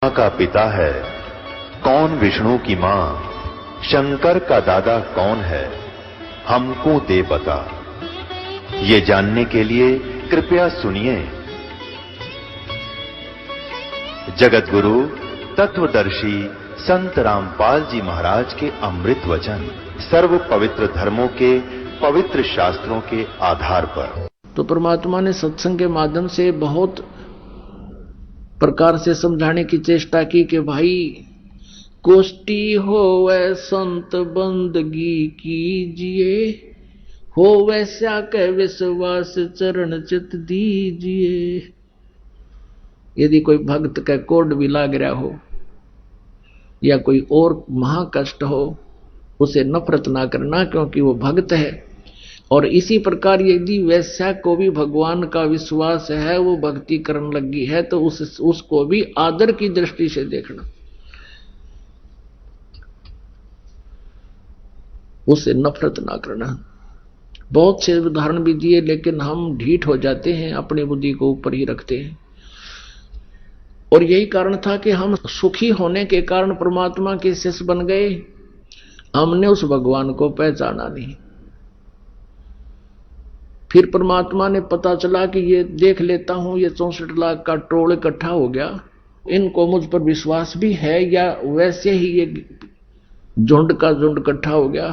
का पिता है, कौन विष्णु की मां, शंकर का दादा कौन है, हमको दे बता। ये जानने के लिए कृपया सुनिए। जगत गुरु तत्वदर्शी संत रामपाल जी महाराज के अमृत वचन सर्व पवित्र धर्मों के पवित्र शास्त्रों के आधार पर। तो परमात्मा ने सत्संग के माध्यम से बहुत प्रकार से समझाने की चेष्टा की कि भाई कोष्टी होवे संत बंदगी कीजिए, हो वैसा के विश्वास चरण चित दीजिए। यदि कोई भक्त का कोड भी लाग रहा हो या कोई और महाकष्ट हो, उसे नफरत ना करना, क्योंकि वो भक्त है। और इसी प्रकार यदि वैश्या को भी भगवान का विश्वास है, वो भक्ति करने लगी है, तो उसको भी आदर की दृष्टि से देखना, उसे नफरत ना करना। बहुत से उदाहरण भी दिए, लेकिन हम ढीठ हो जाते हैं, अपनी बुद्धि को ऊपर ही रखते हैं। और यही कारण था कि हम सुखी होने के कारण परमात्मा के शिष्य बन गए, हमने उस भगवान को पहचाना नहीं। फिर परमात्मा ने पता चला कि ये देख लेता हूं, ये 64 लाख का टोल इकट्ठा हो गया, इनको मुझ पर विश्वास भी है या वैसे ही ये झुंड का झुंड इकट्ठा हो गया,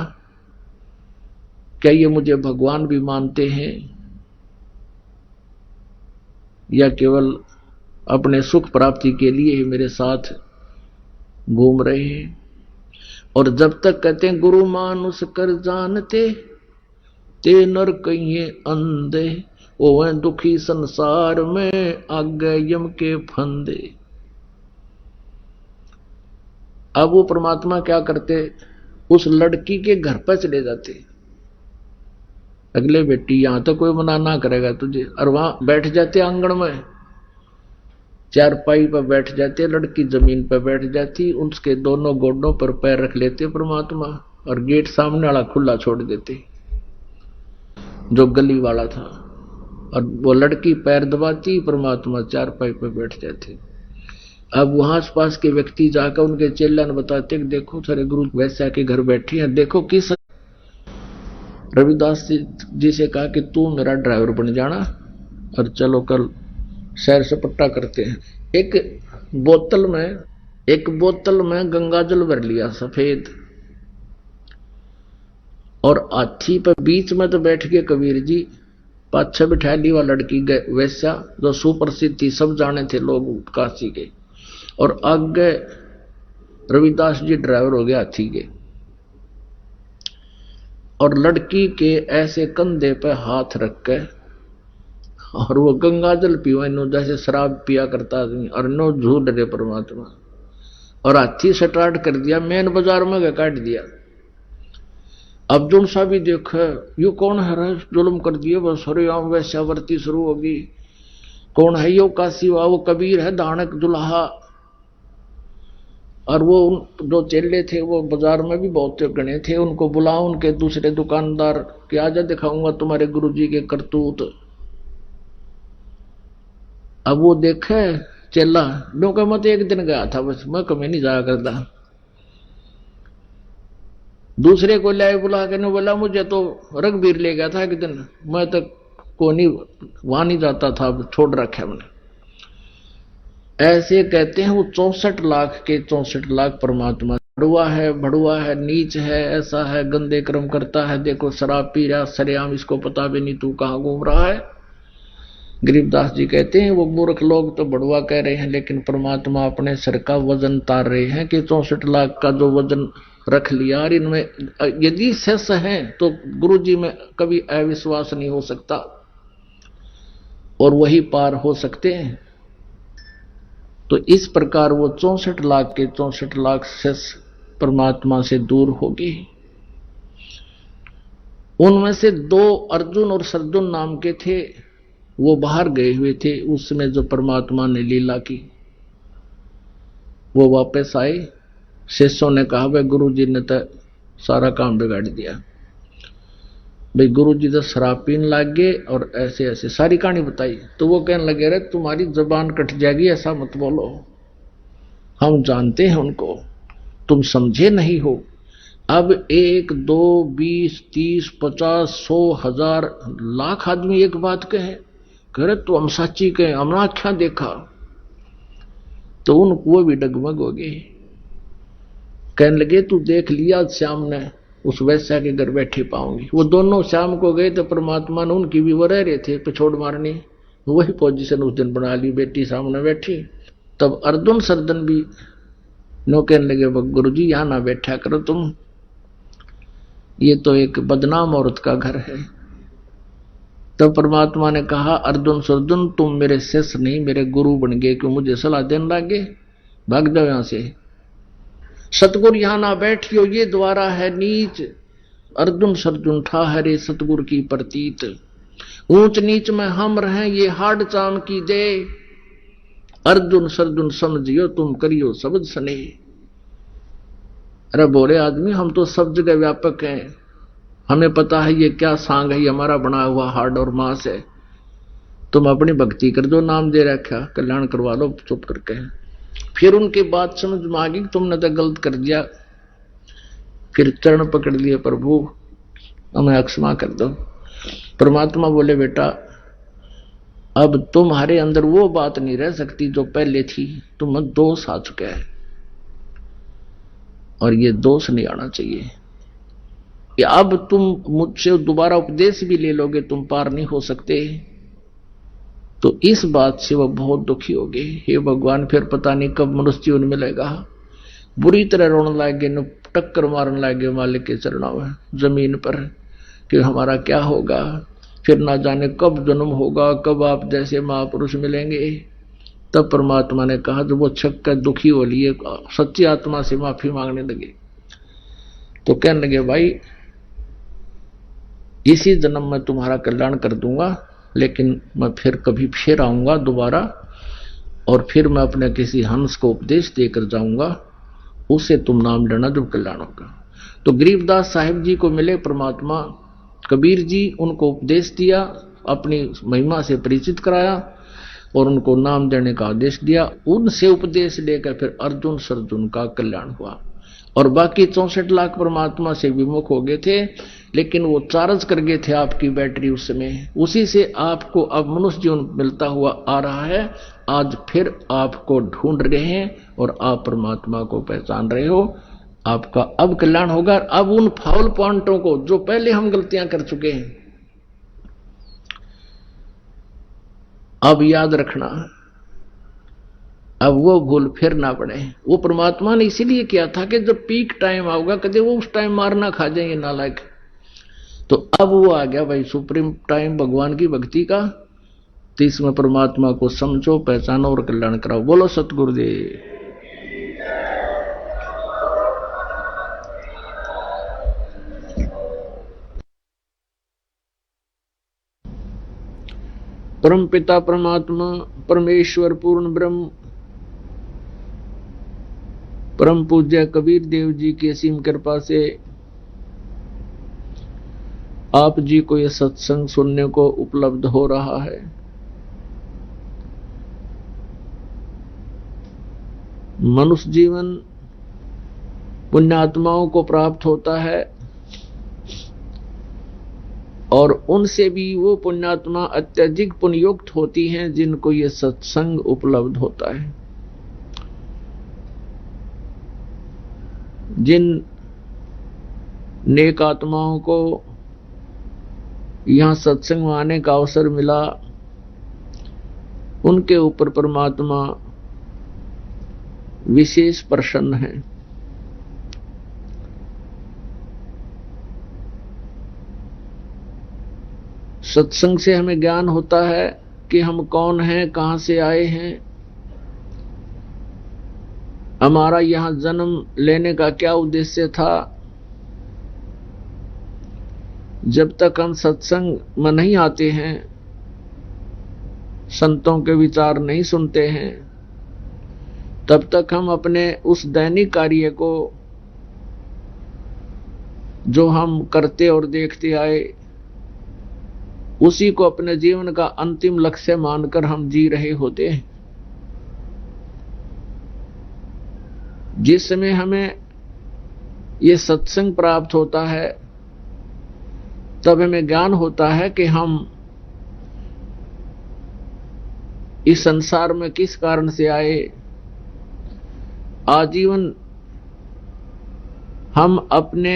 क्या ये मुझे भगवान भी मानते हैं या केवल अपने सुख प्राप्ति के लिए ही मेरे साथ घूम रहे हैं। और जब तक कहते हैं गुरु मानुष कर जानते ते नर कहिए अंधे, वो दुखी संसार में आगे यम के फंदे। अब वो परमात्मा क्या करते, उस लड़की के घर पर चले जाते। अगले बेटी यहां तो कोई मना ना करेगा तुझे, और वहां बैठ जाते आंगन में, चारपाई पर बैठ जाते, लड़की जमीन पर बैठ जाती, उसके दोनों गोडों पर पैर रख लेते परमात्मा, और गेट सामने वाला खुला छोड़ देते जो गली वाला था, और वो लड़की पैर दबाती, परमात्मा चारपाई पर बैठ जाते। अब वहां आस पास के व्यक्ति जाकर उनके चेला ने बताते कि देखो सारे गुरु वैश्या के घर बैठी हैं, देखो किस। रविदास जी से कहा कि तू मेरा ड्राइवर बन जाना और चलो कल सैर सपट्टा करते हैं। एक बोतल में गंगा जल भर लिया सफेद, और हाथी पर बीच में तो बैठ गए कबीर जी, पाछे बिठा ली वह लड़की वैश्या जो सुप्रसिद्ध थी, सब जाने थे लोग काशी के, और आगे रविदास जी ड्राइवर हो गया हाथी के। और लड़की के ऐसे कंधे पे हाथ रख के, और वो गंगा जल पीवा, नो जैसे शराब पिया करता आदमी, और नो झूठ रहे परमात्मा। और हाथी स्टार्ट कर दिया, मेन बाजार में काट दिया। अब जो सा भी देखा, यो कौन है, जुल्म कर दिए, बस हरियाम वैश्यावर्ती शुरू होगी। कौन है यो, काशी वो कबीर है, दानक दुल्हा। और वो जो चेले थे वो बाजार में भी बहुत गणे थे, उनको बुलाओ, उनके दूसरे दुकानदार कि आजा दिखाऊंगा तुम्हारे गुरुजी के करतूत। अब वो देखे चेला, क्योंकि मैं तो एक दिन गया था बस, मैं कभी नहीं जाया करता। दूसरे को लाए बुला के, बोला मुझे तो रघुवीर ले गया था एक दिन, मैं तो कोनी वहां नहीं जाता था, अब छोड़ रखा मैंने। ऐसे कहते हैं वो 64 लाख के 64 लाख परमात्मा। भड़ुआ है, नीच है, ऐसा है, गंदे कर्म करता है, देखो शराब पी रहा सरेआम, इसको पता भी नहीं तू कहां घूम रहा है। गरीबदास जी कहते हैं वो मूर्ख लोग तो बड़ुआ कह रहे हैं, लेकिन परमात्मा अपने सर का वजन तार रहे हैं कि 64 लाख का जो वजन रख लिया, और इनमें यदि शेष है तो गुरु जी में कभी अविश्वास नहीं हो सकता, और वही पार हो सकते हैं। तो इस प्रकार वो 64 लाख के 64 लाख शेष परमात्मा से दूर होगी। उनमें से 2 अर्जुन और सर्जुन नाम के थे, वो बाहर गए हुए थे, उसमें जो परमात्मा ने लीला की वो वापस आए। शिष्यों ने कहा भाई गुरु जी ने तो सारा काम बिगाड़ दिया, भाई गुरु जी तो शराब पीने लग गए और ऐसे ऐसे सारी कहानी बताई। तो वो कहने लगे, रे तुम्हारी जबान कट जाएगी, ऐसा मत बोलो, हम जानते हैं उनको, तुम समझे नहीं हो। अब 1, 2, 20, 30, 50, 100, 1000, लाख आदमी एक बात कहे, करे तो हम सच्ची कहे, हमने क्या देखा, तो उनको वो भी डगमग हो गए। कहने लगे तू देख लिया श्याम ने, उस वैश्या के घर बैठी पाऊंगी। वो दोनों शाम को गए तो परमात्मा ने उनकी भी वो रह रहे थे पिछोड़ मारनी, वही पोजीशन उस दिन बना ली, बेटी सामने बैठी। तब अर्जुन सर्जन भी नो कहने लगे गुरु जी यहां ना बैठा करो तुम, ये तो एक बदनाम औरत का घर है। तब परमात्मा ने कहा अर्जुन सर्जुन तुम मेरे शिष्य नहीं मेरे गुरु बन गए, क्यों मुझे सलाह देने लगे, भाग जाओ यहां से। सतगुरु यहां ना बैठियो, ये द्वारा है नीच, अर्जुन सर्जुन ठाहरे सतगुरु की प्रतीत, ऊंच नीच में हम रहें ये हाड चाम की दे, अर्जुन सर्जुन समझियो तुम करियो शब्द सने। अरे बोले आदमी हम तो सब जगह व्यापक हैं, हमें पता है ये क्या सांग है, ये हमारा बना हुआ हाड और मांस है, तुम अपनी भक्ति कर दो, नाम दे रखा कल्याण करवा लो चुप करके। फिर उनकी बात समझ में आ गई तुमने तो गलत कर दिया, फिर चरण पकड़ लिए प्रभु हमें अक्षमा कर दो। परमात्मा बोले बेटा अब तुम्हारे अंदर वो बात नहीं रह सकती जो पहले थी, तुम्हें दोष आ चुका है और ये दोष नहीं आना चाहिए। कि अब तुम मुझसे दोबारा उपदेश भी ले लोगे तुम पार नहीं हो सकते। तो इस बात से वह बहुत दुखी हो गए, हे भगवान फिर पता नहीं कब मनुष्य जीवन मिलेगा। बुरी तरह रोने लगे, न टक्कर मारने लगे मालिक के चरणों में जमीन पर कि हमारा क्या होगा, फिर ना जाने कब जन्म होगा, कब आप जैसे महापुरुष मिलेंगे। तब परमात्मा ने कहा जब वो छक्का दुखी हो लिए सच्ची आत्मा से माफी मांगने लगे तो कहने लगे भाई इसी जन्म में तुम्हारा कल्याण कर दूंगा, लेकिन मैं फिर कभी फिर आऊंगा दोबारा और फिर मैं अपने किसी हंस को उपदेश देकर जाऊंगा, उसे तुम नाम लेना जब कल्याण होगा। तो गरीबदास साहिब जी को मिले परमात्मा, कबीर जी उनको उपदेश दिया, अपनी महिमा से परिचित कराया और उनको नाम देने का आदेश दिया। उनसे उपदेश लेकर फिर अर्जुन सर्जुन का कल्याण हुआ और बाकी 64 लाख परमात्मा से विमुख हो गए थे, लेकिन वो चार्ज कर गए थे आपकी बैटरी उस समय, उसी से आपको अब मनुष्य जीवन मिलता हुआ आ रहा है। आज फिर आपको ढूंढ रहे हैं और आप परमात्मा को पहचान रहे हो, आपका अब कल्याण होगा। अब उन फाउल पॉइंटों को जो पहले हम गलतियां कर चुके हैं अब याद रखना, अब वो भूल फिर ना पड़े। वो परमात्मा ने इसीलिए किया था कि जब पीक टाइम आऊगा कदे वो उस टाइम मारना खा जाएंगे नालायक। तो अब वो आ गया भाई सुप्रीम टाइम भगवान की भक्ति का, तो इसमें परमात्मा को समझो पहचानो और कल्याण कराओ। बोलो सतगुरुदेव। परम पिता परमात्मा परमेश्वर पूर्ण ब्रह्म परम पूज्य कबीर देव जी की असीम कृपा से आप जी को यह सत्संग सुनने को उपलब्ध हो रहा है। मनुष्य जीवन पुण्यात्माओं को प्राप्त होता है और उनसे भी वो पुण्यात्मा अत्यधिक पुण्ययुक्त होती हैं जिनको ये सत्संग उपलब्ध होता है। जिन नेक आत्माओं को यहां सत्संग में आने का अवसर मिला उनके ऊपर परमात्मा विशेष प्रसन्न है। सत्संग से हमें ज्ञान होता है कि हम कौन हैं, कहां से आए हैं, हमारा यहां जन्म लेने का क्या उद्देश्य था। जब तक हम सत्संग में नहीं आते हैं, संतों के विचार नहीं सुनते हैं, तब तक हम अपने उस दैनिक कार्य को जो हम करते और देखते आए उसी को अपने जीवन का अंतिम लक्ष्य मानकर हम जी रहे होते हैं। जिस समय हमें ये सत्संग प्राप्त होता है तब हमें ज्ञान होता है कि हम इस संसार में किस कारण से आए। आजीवन हम अपने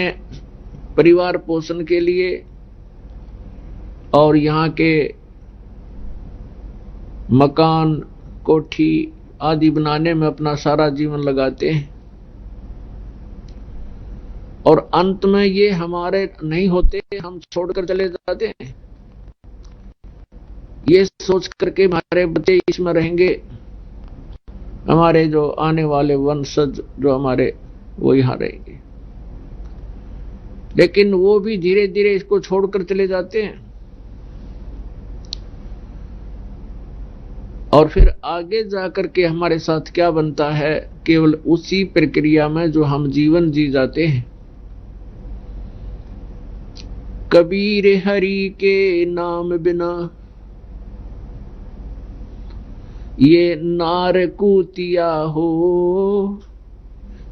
परिवार पोषण के लिए और यहाँ के मकान कोठी आदि बनाने में अपना सारा जीवन लगाते हैं और अंत में ये हमारे नहीं होते, हम छोड़कर चले जाते हैं। ये सोच करके हमारे बच्चे इसमें रहेंगे, हमारे जो आने वाले वंशज जो हमारे वो यहाँ रहेंगे, लेकिन वो भी धीरे धीरे इसको छोड़कर चले जाते हैं। और फिर आगे जाकर के हमारे साथ क्या बनता है, केवल उसी प्रक्रिया में जो हम जीवन जी जाते हैं। कबीर हरि के नाम बिना ये नार कूतिया हो,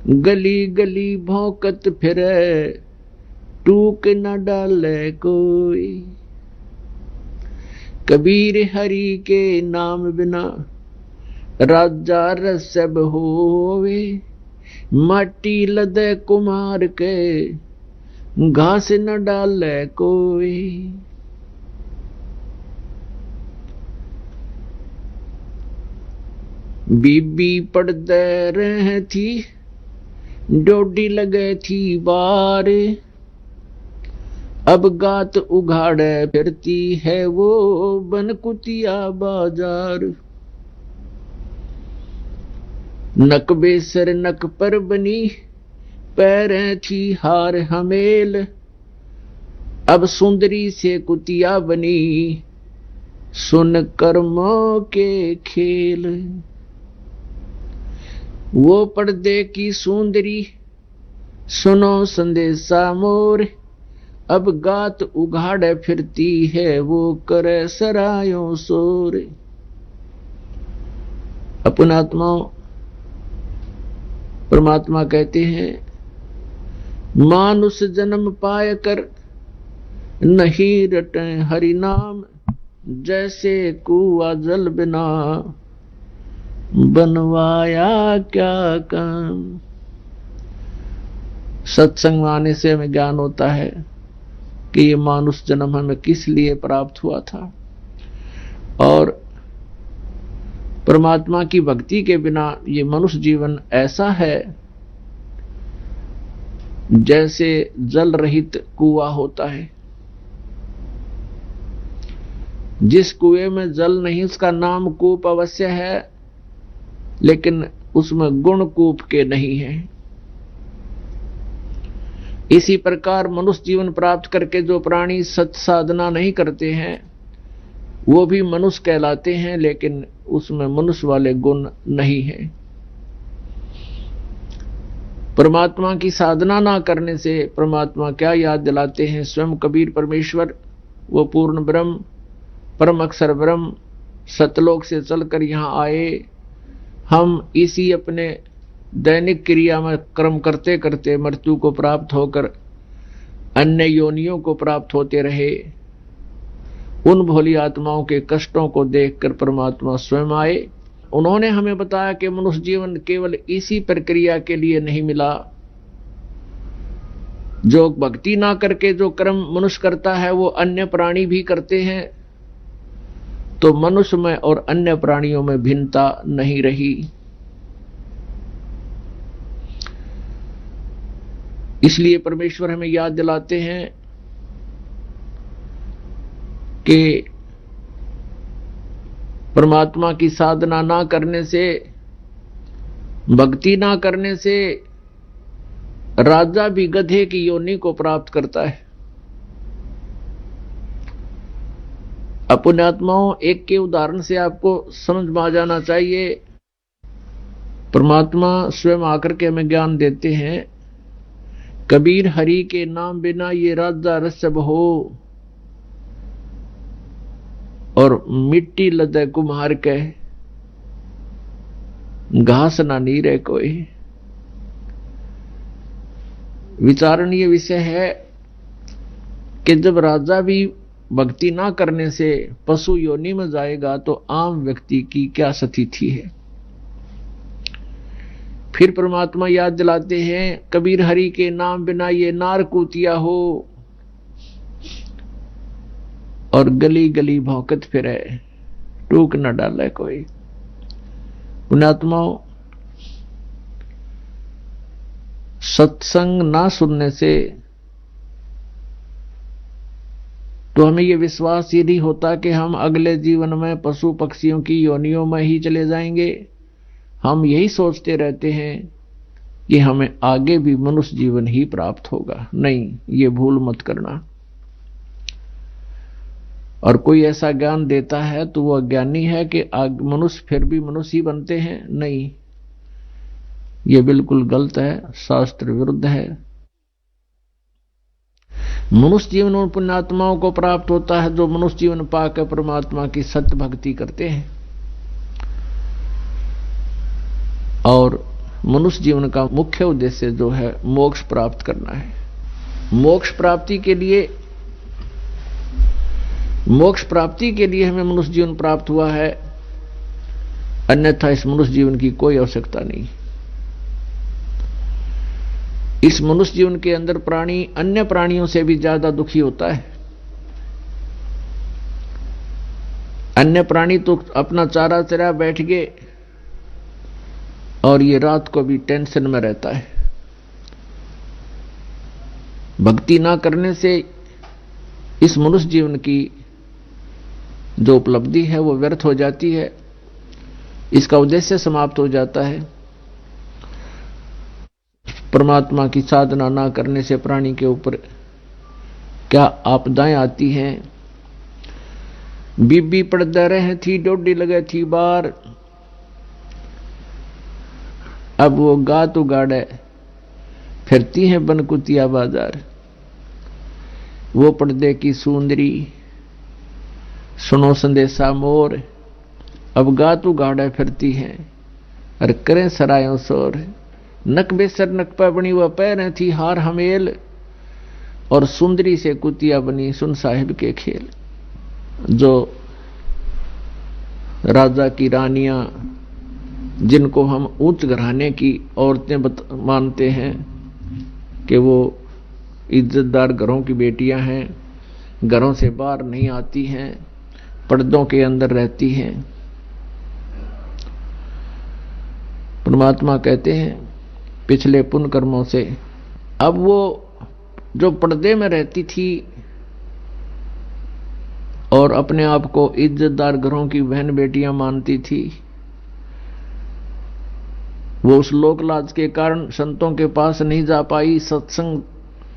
गली गली भौंकत फिरे टूक न डाले कोई। कबीर हरि के नाम बिना राजा रसब होवे, माटी लदे कुमार के घास न डाले कोई। बीबी पड़दे रह थी, डोडी लगे थी बार, अब गात उघाड़े फिरती है वो बनकुतिया बाजार। नक बेसर नक पर बनी, पैरें थी हार हमेल, अब सुंदरी से कुतिया बनी, सुन कर्मों के खेल। वो पर्दे की सुंदरी सुनो संदेशा मोर, अब गात उघाड़े फिरती है वो करे सरायों शोर। अपना आत्माओं परमात्मा कहते हैं, मानुष जन्म पाय कर नहीं रटे हरि नाम, जैसे कुआ जल बिना बनवाया क्या काम। सत्संग में आने से हमें ज्ञान होता है कि ये मानुष जन्म हमें किस लिए प्राप्त हुआ था, और परमात्मा की भक्ति के बिना ये मनुष्य जीवन ऐसा है जैसे जल रहित कुआं होता है। जिस कुएं में जल नहीं उसका नाम कूप अवश्य है, लेकिन उसमें गुण कूप के नहीं है। इसी प्रकार मनुष्य जीवन प्राप्त करके जो प्राणी सत साधना नहीं करते हैं वो भी मनुष्य कहलाते हैं, लेकिन उसमें मनुष्य वाले गुण नहीं है। परमात्मा की साधना ना करने से परमात्मा क्या याद दिलाते हैं स्वयं कबीर परमेश्वर, वो पूर्ण ब्रह्म परम अक्षर ब्रह्म सतलोक से चलकर यहाँ आए। हम इसी अपने दैनिक क्रिया में कर्म करते करते मृत्यु को प्राप्त होकर अन्य योनियों को प्राप्त होते रहे। उन भोली आत्माओं के कष्टों को देखकर परमात्मा स्वयं आए। उन्होंने हमें बताया कि मनुष्य जीवन केवल इसी प्रक्रिया के लिए नहीं मिला। जो भक्ति ना करके जो कर्म मनुष्य करता है वो अन्य प्राणी भी करते हैं, तो मनुष्य में और अन्य प्राणियों में भिन्नता नहीं रही। इसलिए परमेश्वर हमें याद दिलाते हैं कि परमात्मा की साधना ना करने से, भक्ति ना करने से राजा भी गधे की योनि को प्राप्त करता है। अपने आत्माओं, एक के उदाहरण से आपको समझ में आ जाना चाहिए। परमात्मा स्वयं आकर के हमें ज्ञान देते हैं, कबीर हरि के नाम बिना ये राजा रसब हो, और मिट्टी लदे कुम्हार के घास ना नीरे कोई। विचारणीय विषय है कि जब राजा भी भक्ति ना करने से पशु योनि में जाएगा तो आम व्यक्ति की क्या स्थिति है। फिर परमात्मा याद दिलाते हैं, कबीर हरि के नाम बिना ये नार कूतिया हो और गली गली भौंकत फिरे, टूक न डाले कोई। पुण्यात्माओं, सत्संग ना सुनने से तो हमें यह विश्वास ही नहीं होता कि हम अगले जीवन में पशु पक्षियों की योनियों में ही चले जाएंगे। हम यही सोचते रहते हैं कि हमें आगे भी मनुष्य जीवन ही प्राप्त होगा। नहीं, ये भूल मत करना। और कोई ऐसा ज्ञान देता है तो वह ज्ञानी है कि मनुष्य फिर भी मनुष्य ही बनते हैं। नहीं, यह बिल्कुल गलत है, शास्त्र विरुद्ध है। मनुष्य जीवन उन पुण्यात्माओं को प्राप्त होता है जो मनुष्य जीवन पाकर परमात्मा की सत्य भक्ति करते हैं। और मनुष्य जीवन का मुख्य उद्देश्य जो है मोक्ष प्राप्त करना है। मोक्ष प्राप्ति के लिए हमें मनुष्य जीवन प्राप्त हुआ है, अन्यथा इस मनुष्य जीवन की कोई आवश्यकता नहीं। इस मनुष्य जीवन के अंदर प्राणी अन्य प्राणियों से भी ज्यादा दुखी होता है। अन्य प्राणी तो अपना चारा चरा बैठ गए और ये रात को भी टेंशन में रहता है। भक्ति ना करने से इस मनुष्य जीवन की जो उपलब्धि है वो व्यर्थ हो जाती है, इसका उद्देश्य समाप्त हो जाता है। परमात्मा की साधना ना करने से प्राणी के ऊपर क्या आपदाएं आती हैं। बीबी पड़दा रहे थी, डोडी लगे थी बार, अब वो गात उगाड़े फिरती हैं बनकुतिया बाजार। वो पर्दे की सुंदरी सुनो संदेशा मोर, अब गात उगाड़े फिरती हैं और करें सरायों शोर। नक बेसर नक पर बनी वह पैरें थी हार हमेल, और सुंदरी से कुतिया बनी सुन साहिब के खेल। जो राजा की रानियां, जिनको हम उच्च घराने की औरतें मानते हैं कि वो इज्जतदार घरों की बेटियां हैं, घरों से बाहर नहीं आती हैं, पर्दों के अंदर रहती हैं। परमात्मा कहते हैं पिछले पुण्य कर्मों से अब वो जो पर्दे में रहती थी और अपने आप को इज्जतदार घरों की बहन बेटियां मानती थी, वो उस लोकलाज के कारण संतों के पास नहीं जा पाई। सत्संग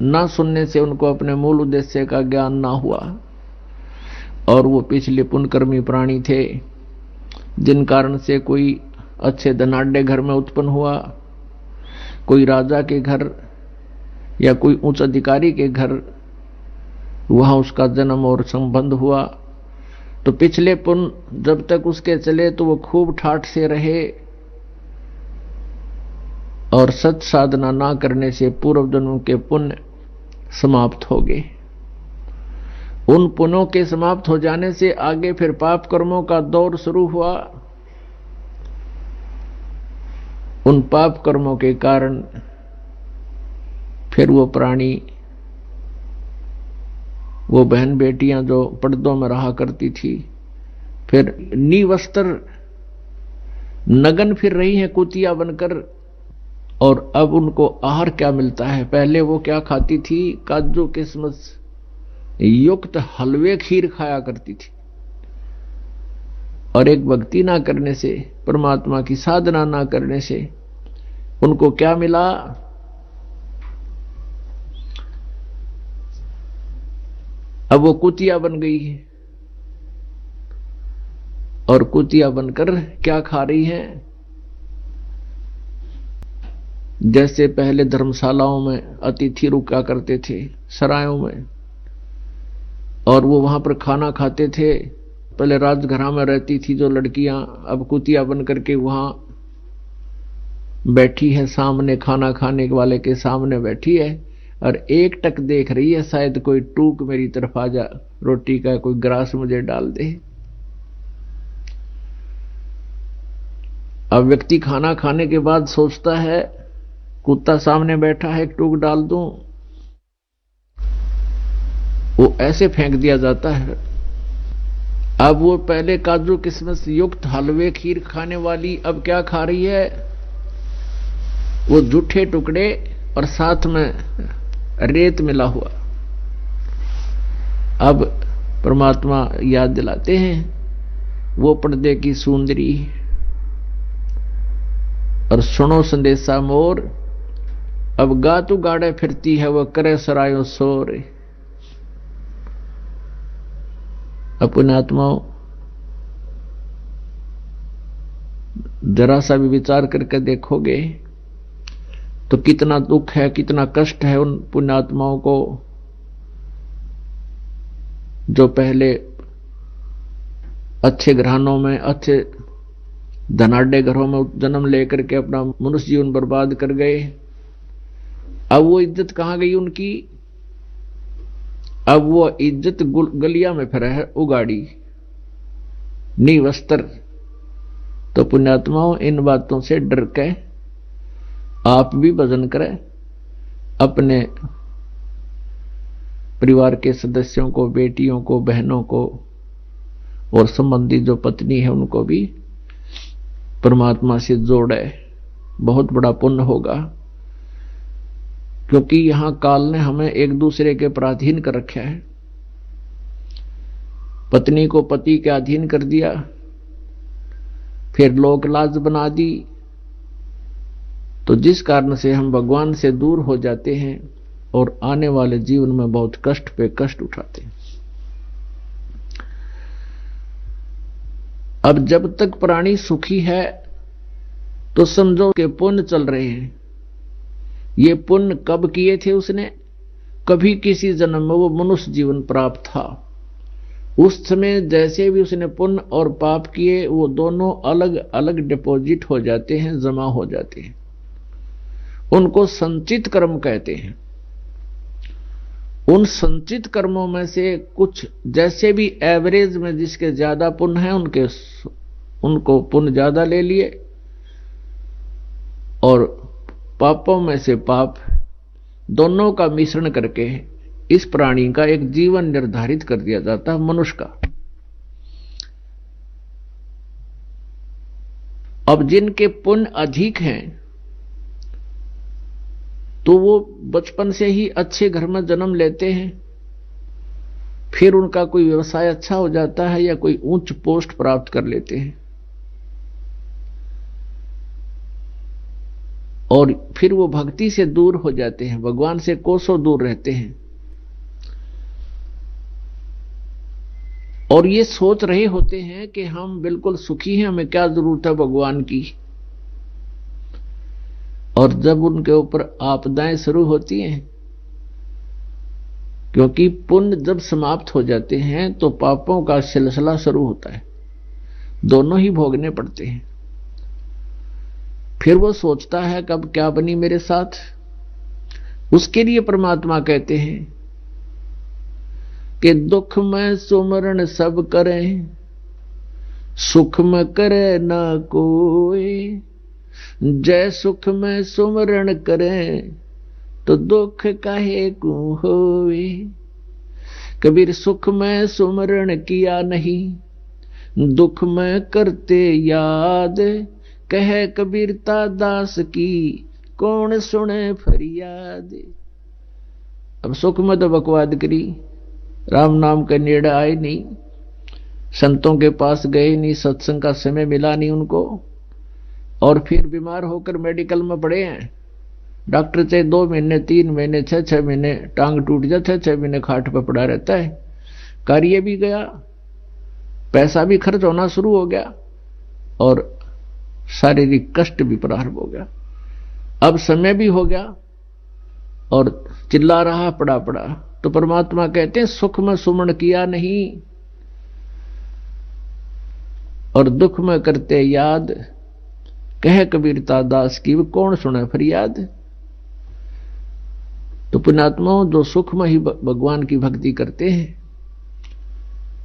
ना सुनने से उनको अपने मूल उद्देश्य का ज्ञान ना हुआ, और वो पिछले पुण्यकर्मी प्राणी थे, जिन कारण से कोई अच्छे धनाढ्य घर में उत्पन्न हुआ, कोई राजा के घर या कोई उच्च अधिकारी के घर वहां उसका जन्म और संबंध हुआ। तो पिछले पुण्य जब तक उसके चले तो वो खूब ठाठ से रहे, और सत साधना ना करने से पूर्व जन्म के पुण्य समाप्त हो गए। उन पुण्यों के समाप्त हो जाने से आगे फिर पाप कर्मों का दौर शुरू हुआ। उन पाप कर्मों के कारण फिर वो प्राणी, वो बहन बेटियां जो पर्दों में रहा करती थी, फिर निवस्त्र नगन फिर रही हैं कुतिया बनकर। और अब उनको आहार क्या मिलता है? पहले वो क्या खाती थी? काजू किशमिश युक्त हलवे खीर खाया करती थी। और एक भक्ति ना करने से, परमात्मा की साधना ना करने से उनको क्या मिला? अब वो कुतिया बन गई है, और कुतिया बनकर क्या खा रही है? जैसे पहले धर्मशालाओं में अतिथि रुका करते थे, सरायों में, और वो वहां पर खाना खाते थे। पहले राजघरां में रहती थी जो लड़कियां, अब कुतिया बन करके वहां बैठी है, सामने खाना खाने वाले के सामने बैठी है, और एक टक देख रही है, शायद कोई टूक मेरी तरफ आ जा, रोटी का कोई ग्रास मुझे डाल दे। अब व्यक्ति खाना खाने के बाद सोचता है, कुत्ता सामने बैठा है, एक टूक डाल दूं, वो ऐसे फेंक दिया जाता है। अब वो पहले काजू किशमिश युक्त हलवे खीर खाने वाली अब क्या खा रही है, वो जूठे टुकड़े और साथ में रेत मिला हुआ। अब परमात्मा याद दिलाते हैं, वो पर्दे की सुंदरी और सुनो संदेशा मोर, अब गा तू गाड़े फिरती है, वह करे सरायों शोर। अपने आत्माओं, जरा सा भी विचार करके देखोगे तो कितना दुख है, कितना कष्ट है उन पुण्यात्माओं को जो पहले अच्छे घरानों में, अच्छे धनाढ़ घरों में जन्म लेकर के अपना मनुष्य जीवन बर्बाद कर गए। अब वो इज्जत कहां गई उनकी? अब वो इज्जत गलिया में फिर है उगाड़ी, निवस्त्र। तो पुण्यात्माओं, इन बातों से डर के आप भी भजन करें, अपने परिवार के सदस्यों को, बेटियों को, बहनों को और संबंधी जो पत्नी है उनको भी परमात्मा से जोड़े, बहुत बड़ा पुण्य होगा। क्योंकि यहां काल ने हमें एक दूसरे के पराधीन कर रखा है। पत्नी को पति के अधीन कर दिया, फिर लोक लाज बना दी, तो जिस कारण से हम भगवान से दूर हो जाते हैं और आने वाले जीवन में बहुत कष्ट पे कष्ट उठाते हैं। अब जब तक प्राणी सुखी है तो समझो कि पुण्य चल रहे हैं। ये पुण्य कब किए थे उसने? कभी किसी जन्म में वो मनुष्य जीवन प्राप्त था, उस समय जैसे भी उसने पुण्य और पाप किए, वो दोनों अलग अलग डिपॉजिट हो जाते हैं, जमा हो जाते हैं। उनको संचित कर्म कहते हैं। उन संचित कर्मों में से कुछ जैसे भी एवरेज में जिसके ज्यादा पुण्य है उनको पुण्य ज्यादा ले लिए, और पापों में से पाप, दोनों का मिश्रण करके इस प्राणी का एक जीवन निर्धारित कर दिया जाता है, मनुष्य का। अब जिनके पुण्य अधिक हैं तो वो बचपन से ही अच्छे घर में जन्म लेते हैं, फिर उनका कोई व्यवसाय अच्छा हो जाता है या कोई उच्च पोस्ट प्राप्त कर लेते हैं, और फिर वो भक्ति से दूर हो जाते हैं, भगवान से कोसों दूर रहते हैं, और ये सोच रहे होते हैं कि हम बिल्कुल सुखी हैं, हमें क्या जरूरत है भगवान की। और जब उनके ऊपर आपदाएं शुरू होती हैं, क्योंकि पुण्य जब समाप्त हो जाते हैं तो पापों का सिलसिला शुरू होता है, दोनों ही भोगने पड़ते हैं। फिर वो सोचता है कब क्या बनी मेरे साथ। उसके लिए परमात्मा कहते हैं कि दुख में सुमरण सब करें, सुख में करे ना कोई। जय सुख में सुमरण करें तो दुख काहे को होए। कबीर सुख में सुमरण किया नहीं, दुख में करते याद। कहे कबीरता दास की, कौन सुने फरियाद। अब सुख में तो बकवाद करी, राम नाम के नेड़े आए नहीं, संतों के पास गए नहीं, सत्संग का समय मिला नहीं उनको, और फिर बीमार होकर मेडिकल में पड़े हैं। डॉक्टर चाहे 2 महीने 3 महीने 6 महीने टांग टूट जाए 6 महीने खाट पर पड़ा रहता है। कार्य भी गया, पैसा भी खर्च होना शुरू हो गया, और शारीरिक कष्ट भी प्रारंभ हो गया। अब समय भी हो गया और चिल्ला रहा पड़ा। तो परमात्मा कहते हैं सुख में सुमरण किया नहीं और दुख में करते याद। कहे कबीरता दास की, कौन सुने फरियाद। तो तो पुण्यात्माओं, जो सूक्ष्म ही भगवान की भक्ति करते हैं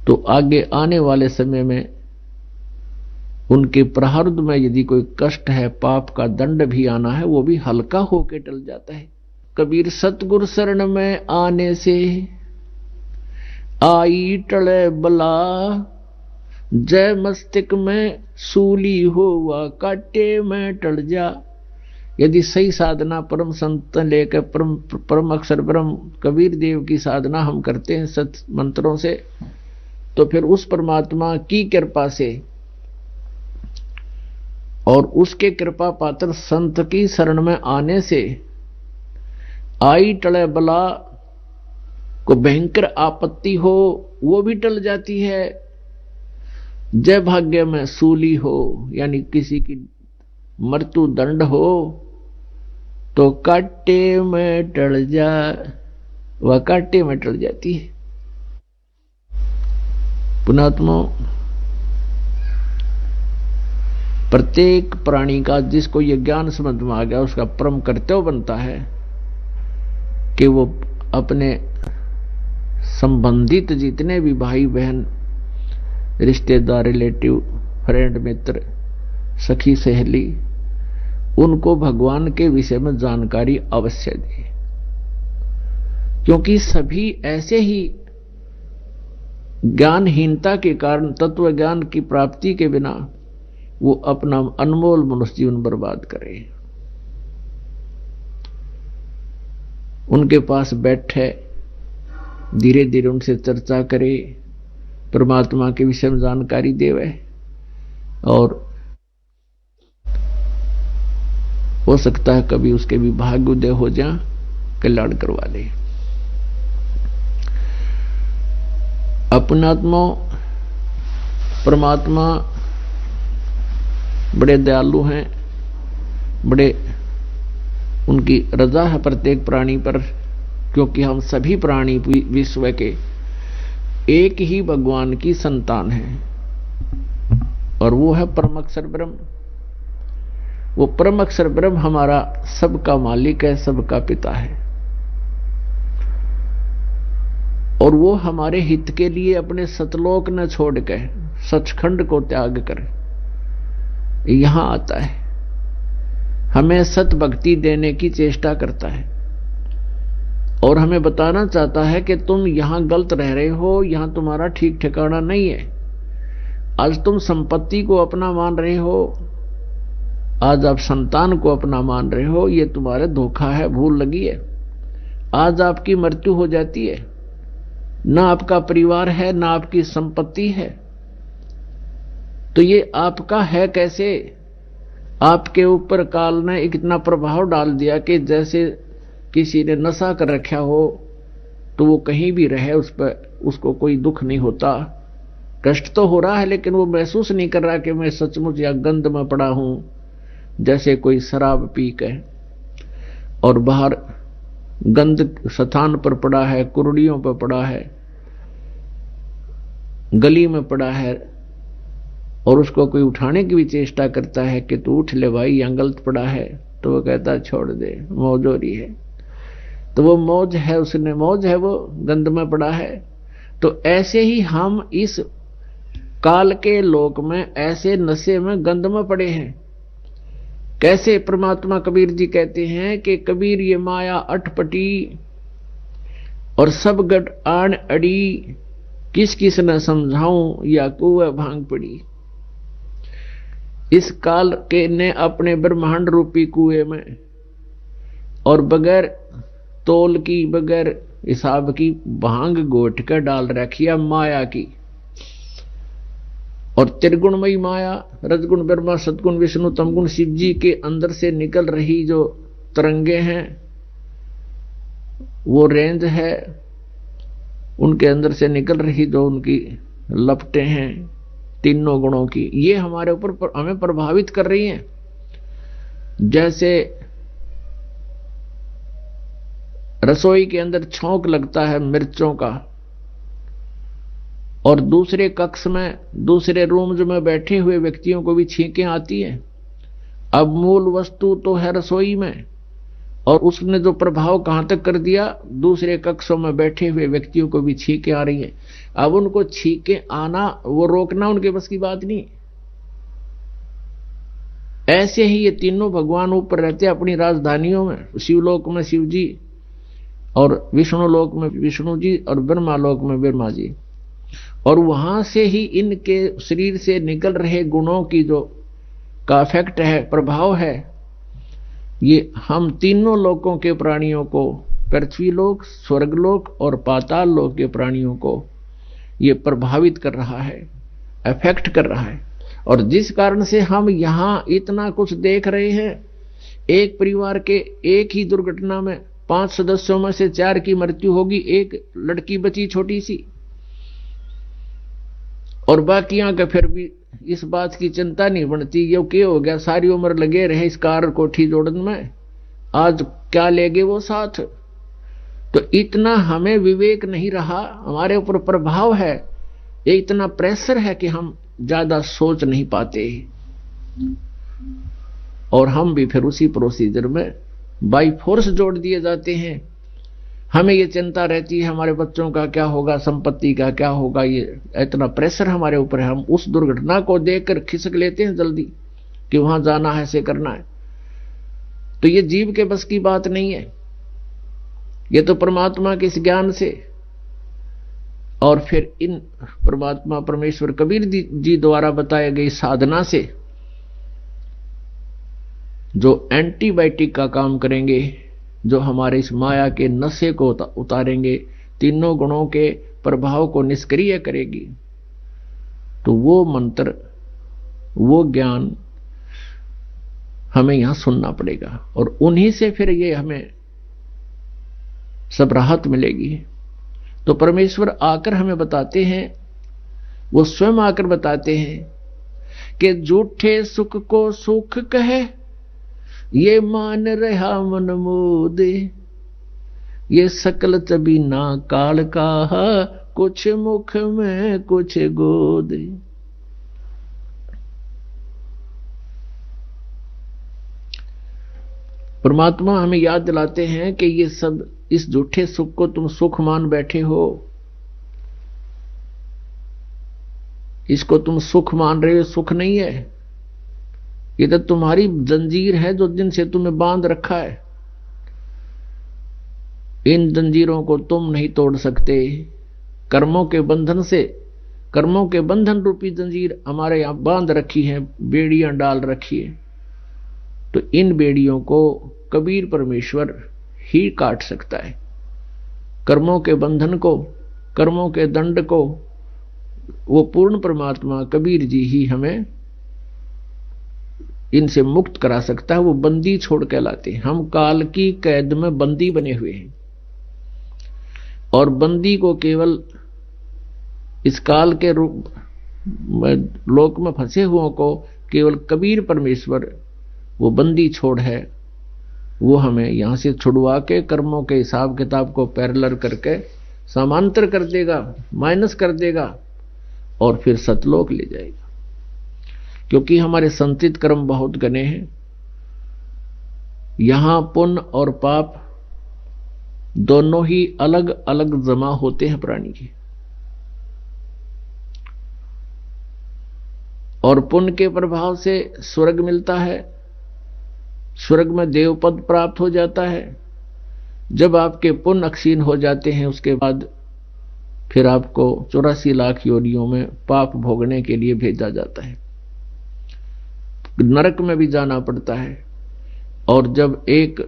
तो आगे आने वाले समय में उनके प्रारब्ध में यदि कोई कष्ट है, पाप का दंड भी आना है, वो भी हल्का होके टल जाता है। कबीर सतगुरु शरण में आने से आई टले बला, जय मस्तिष्क में सूली हुआ काटे में टल जा। यदि सही साधना परम संत लेकर परम अक्षर ब्रह्म कबीर देव की साधना हम करते हैं सत मंत्रों से, तो फिर उस परमात्मा की कृपा से और उसके कृपा पात्र संत की शरण में आने से आई टले बला, को भयंकर आपत्ति हो वो भी टल जाती है। जय भाग्य में सूली हो, यानी किसी की मृत्यु दंड हो, तो काटे में टल जा, वह काटे में टल जाती है। पुणात्मा, प्रत्येक प्राणी का जिसको यह ज्ञान समझ में आ गया उसका परम कर्तव्य बनता है कि वो अपने संबंधित जितने भी भाई बहन, रिश्तेदार, रिलेटिव, फ्रेंड, मित्र, सखी, सहेली, उनको भगवान के विषय में जानकारी अवश्य दे, क्योंकि सभी ऐसे ही ज्ञानहीनता के कारण, तत्व ज्ञान की प्राप्ति के बिना वो अपना अनमोल मनुष्य जीवन बर्बाद करे। उनके पास बैठे, धीरे धीरे उनसे चर्चा करे, परमात्मा के विषय में जानकारी देवे, और हो सकता है कभी उसके भी भाग्य उदय हो जा, कल्याण करवा ले। अपनात्मा परमात्मा बड़े दयालु हैं, बड़े उनकी रजा है प्रत्येक प्राणी पर, क्योंकि हम सभी प्राणी विश्व के एक ही भगवान की संतान हैं, और वो है परम अक्षर ब्रह्म। वो परम अक्षर ब्रह्म हमारा सबका मालिक है, सबका पिता है, और वो हमारे हित के लिए अपने सतलोक न छोड़ के सचखंड को त्याग कर यहां आता है, हमें सत भक्ति देने की चेष्टा करता है, और हमें बताना चाहता है कि तुम यहां गलत रह रहे हो, यहां तुम्हारा ठीक ठिकाना नहीं है। आज तुम संपत्ति को अपना मान रहे हो, आज आप संतान को अपना मान रहे हो, ये तुम्हारे धोखा है, भूल लगी है। आज आपकी मृत्यु हो जाती है, ना आपका परिवार है, ना आपकी संपत्ति है, तो ये आपका है कैसे? आपके ऊपर काल ने इतना प्रभाव डाल दिया कि जैसे किसी ने नशा कर रखा हो, तो वो कहीं भी रहे उस पर उसको कोई दुख नहीं होता। कष्ट तो हो रहा है, लेकिन वो महसूस नहीं कर रहा कि मैं सचमुच या गंध में पड़ा हूं, जैसे कोई शराब पी के और बाहर गंद स्थान पर पड़ा है, कुर्डियों पर पड़ा है, गली में पड़ा है, और उसको कोई उठाने की भी चेष्टा करता है कि तू उठ ले भाई, यहां गलत पड़ा है, तो वो कहता छोड़ दे, मौज हो रही है। तो वो मौज है, उसने मौज है, वो गंद में पड़ा है। तो ऐसे ही हम इस काल के लोक में ऐसे नशे में, गंद में पड़े हैं। कैसे? परमात्मा कबीर जी कहते हैं कि कबीर ये माया अटपटी और सब गट आन अड़ी, किस किस न समझाऊं या कुएं भांग पड़ी। इस काल के ने अपने ब्रह्मांड रूपी कुएं में और बगैर तोल की, बगैर हिसाब की भांग गोट कर डाल रखी है माया की। और त्रिगुणमयी माया, रजगुण ब्रह्मा, सदगुण विष्णु, तमगुण शिव जी के अंदर से निकल रही जो तरंगे हैं, वो रेंज है, उनके अंदर से निकल रही जो उनकी लपटें हैं तीनों गुणों की, ये हमारे ऊपर हमें प्रभावित कर रही हैं। जैसे रसोई के अंदर छौंक लगता है मिर्चों का, और दूसरे कक्ष में, दूसरे रूम में बैठे हुए व्यक्तियों को भी छींकें आती हैं। अब मूल वस्तु तो है रसोई में, और उसने जो प्रभाव कहां तक कर दिया, दूसरे कक्षों में बैठे हुए व्यक्तियों को भी छींकें आ रही हैं। अब उनको छींकें आना वो रोकना उनके बस की बात नहीं। ऐसे ही ये तीनों भगवान ऊपर रहते अपनी राजधानियों में, शिवलोक में शिव जी, और विष्णु लोक में विष्णु जी, और ब्रह्मा लोक में ब्रह्मा जी। और वहां से ही इनके शरीर से निकल रहे गुणों की जो का इफेक्ट है, प्रभाव है, ये हम तीनों लोकों के प्राणियों को, पृथ्वी लोक, स्वर्गलोक और पाताल लोक के प्राणियों को ये प्रभावित कर रहा है, अफेक्ट कर रहा है। और जिस कारण से हम यहां इतना कुछ देख रहे हैं, एक परिवार के एक ही दुर्घटना में 5 सदस्यों में से 4 की मृत्यु होगी, एक लड़की बची छोटी सी, और बाकियां का फिर भी इस बात की चिंता नहीं बनती, ये क्या हो गया, सारी उम्र लगे रहे इस कार कोठी जोड़न में, आज क्या लेगे वो साथ। तो इतना हमें विवेक नहीं रहा, हमारे ऊपर प्रभाव है, ये इतना प्रेशर है कि हम ज्यादा सोच नहीं पाते, और हम भी फिर उसी प्रोसीजर में बाई फोर्स जोड़ दिए जाते हैं। हमें ये चिंता रहती है हमारे बच्चों का क्या होगा, संपत्ति का क्या होगा, ये इतना प्रेशर हमारे ऊपर है। हम उस दुर्घटना को देखकर खिसक लेते हैं जल्दी कि वहां जाना है, ऐसे करना है। तो ये जीव के बस की बात नहीं है, ये तो परमात्मा के इस ज्ञान से, और फिर इन परमात्मा परमेश्वर कबीर जी द्वारा बताए गई साधना से जो एंटीबायोटिक का काम करेंगे, जो हमारे इस माया के नशे को उतारेंगे, तीनों गुणों के प्रभाव को निष्क्रिय करेगी, तो वो मंत्र, वो ज्ञान हमें यहां सुनना पड़ेगा, और उन्हीं से फिर ये हमें सब राहत मिलेगी। तो परमेश्वर आकर हमें बताते हैं, वो स्वयं आकर बताते हैं कि झूठे सुख को सुख कहे, ये मान रहा मन मोदे, ये सकल चबीना काल का, कुछ मुख में कुछ गोदे। परमात्मा हमें याद दिलाते हैं कि ये सब, इस झूठे सुख को तुम सुख मान बैठे हो, इसको तुम सुख मान रहे हो, सुख नहीं है, ये तो तुम्हारी जंजीर है जो जिनसे तुम्हें बांध रखा है। इन जंजीरों को तुम नहीं तोड़ सकते, कर्मों के बंधन से, कर्मों के बंधन रूपी जंजीर हमारे यहां बांध रखी है, बेड़ियां डाल रखी है। तो इन बेड़ियों को कबीर परमेश्वर ही काट सकता है। कर्मों के बंधन को, कर्मों के दंड को वो पूर्ण परमात्मा कबीर जी ही हमें इनसे मुक्त करा सकता है। वो बंदी छोड़ के लाते हैं। हम काल की कैद में बंदी बने हुए हैं, और बंदी को केवल इस काल के रूप में लोक में फंसे हुओं को केवल कबीर परमेश्वर वो बंदी छोड़ है, वो हमें यहां से छुड़वा के कर्मों के हिसाब किताब को पैरेलल करके समांतर कर देगा, माइनस कर देगा, और फिर सतलोक ले जाएगा। क्योंकि हमारे संचित कर्म बहुत घने हैं। यहां पुण्य और पाप दोनों ही अलग अलग जमा होते हैं प्राणी के, और पुण्य के प्रभाव से स्वर्ग मिलता है, स्वर्ग में देव पद प्राप्त हो जाता है। जब आपके पुण्य अक्षीण हो जाते हैं, उसके बाद फिर आपको 84 लाख योनियों में पाप भोगने के लिए भेजा जाता है, नरक में भी जाना पड़ता है। और जब एक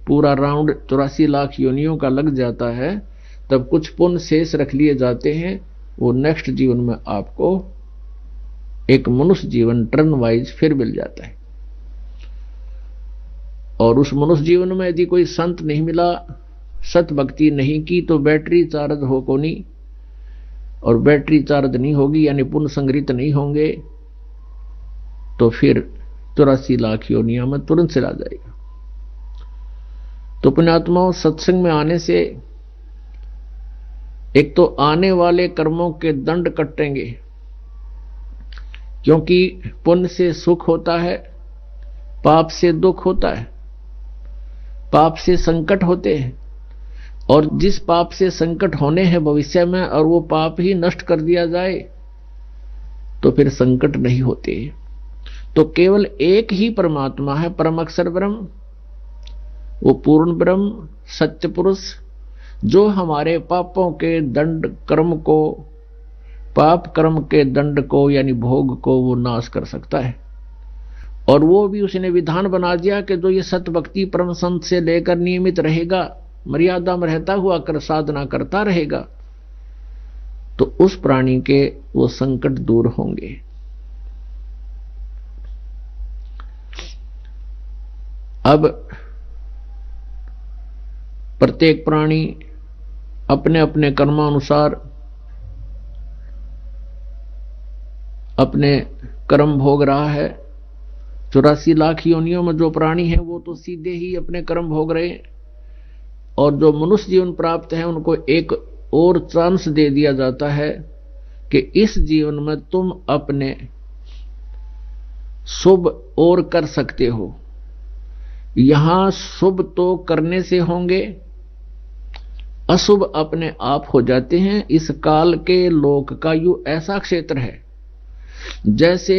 पूरा राउंड 84 लाख योनियों का लग जाता है, तब कुछ पुण्य शेष रख लिए जाते हैं। वो नेक्स्ट जीवन में आपको एक मनुष्य जीवन टर्न वाइज फिर मिल जाता है। और उस मनुष्य जीवन में यदि कोई संत नहीं मिला, सत भक्ति नहीं की, तो बैटरी चार्ज हो को नहीं, और बैटरी चार्ज नहीं होगी यानी पुण्य संग्रहित नहीं होंगे, तो फिर 84 लाख योनिया में तुरंत चला जाएगा। तो पुण्यात्माओं, सत्संग में आने से एक तो आने वाले कर्मों के दंड कटेंगे, क्योंकि पुण्य से सुख होता है, पाप से दुख होता है। पाप से संकट होते हैं, और जिस पाप से संकट होने हैं भविष्य में, और वो पाप ही नष्ट कर दिया जाए तो फिर संकट नहीं होते। तो केवल एक ही परमात्मा है, परम अक्षर ब्रह्म, वो पूर्ण ब्रह्म सत्य पुरुष, जो हमारे पापों के दंड कर्म को, पाप कर्म के दंड को यानी भोग को वो नाश कर सकता है। और वो भी उसने विधान बना दिया कि जो ये सत्य भक्ति परम संत से लेकर नियमित रहेगा, मर्यादा में रहता हुआ कर साधना करता रहेगा, तो उस प्राणी के वो संकट दूर होंगे। अब प्रत्येक प्राणी अपने अपने कर्मानुसार अपने कर्म भोग रहा है। 84 लाख योनियों में जो प्राणी है वो तो सीधे ही अपने कर्म भोग रहे हैं, और जो मनुष्य जीवन प्राप्त है उनको एक और चांस दे दिया जाता है कि इस जीवन में तुम अपने शुभ और कर सकते हो। यहां शुभ तो करने से होंगे, अशुभ अपने आप हो जाते हैं। इस काल के लोक का यू ऐसा क्षेत्र है जैसे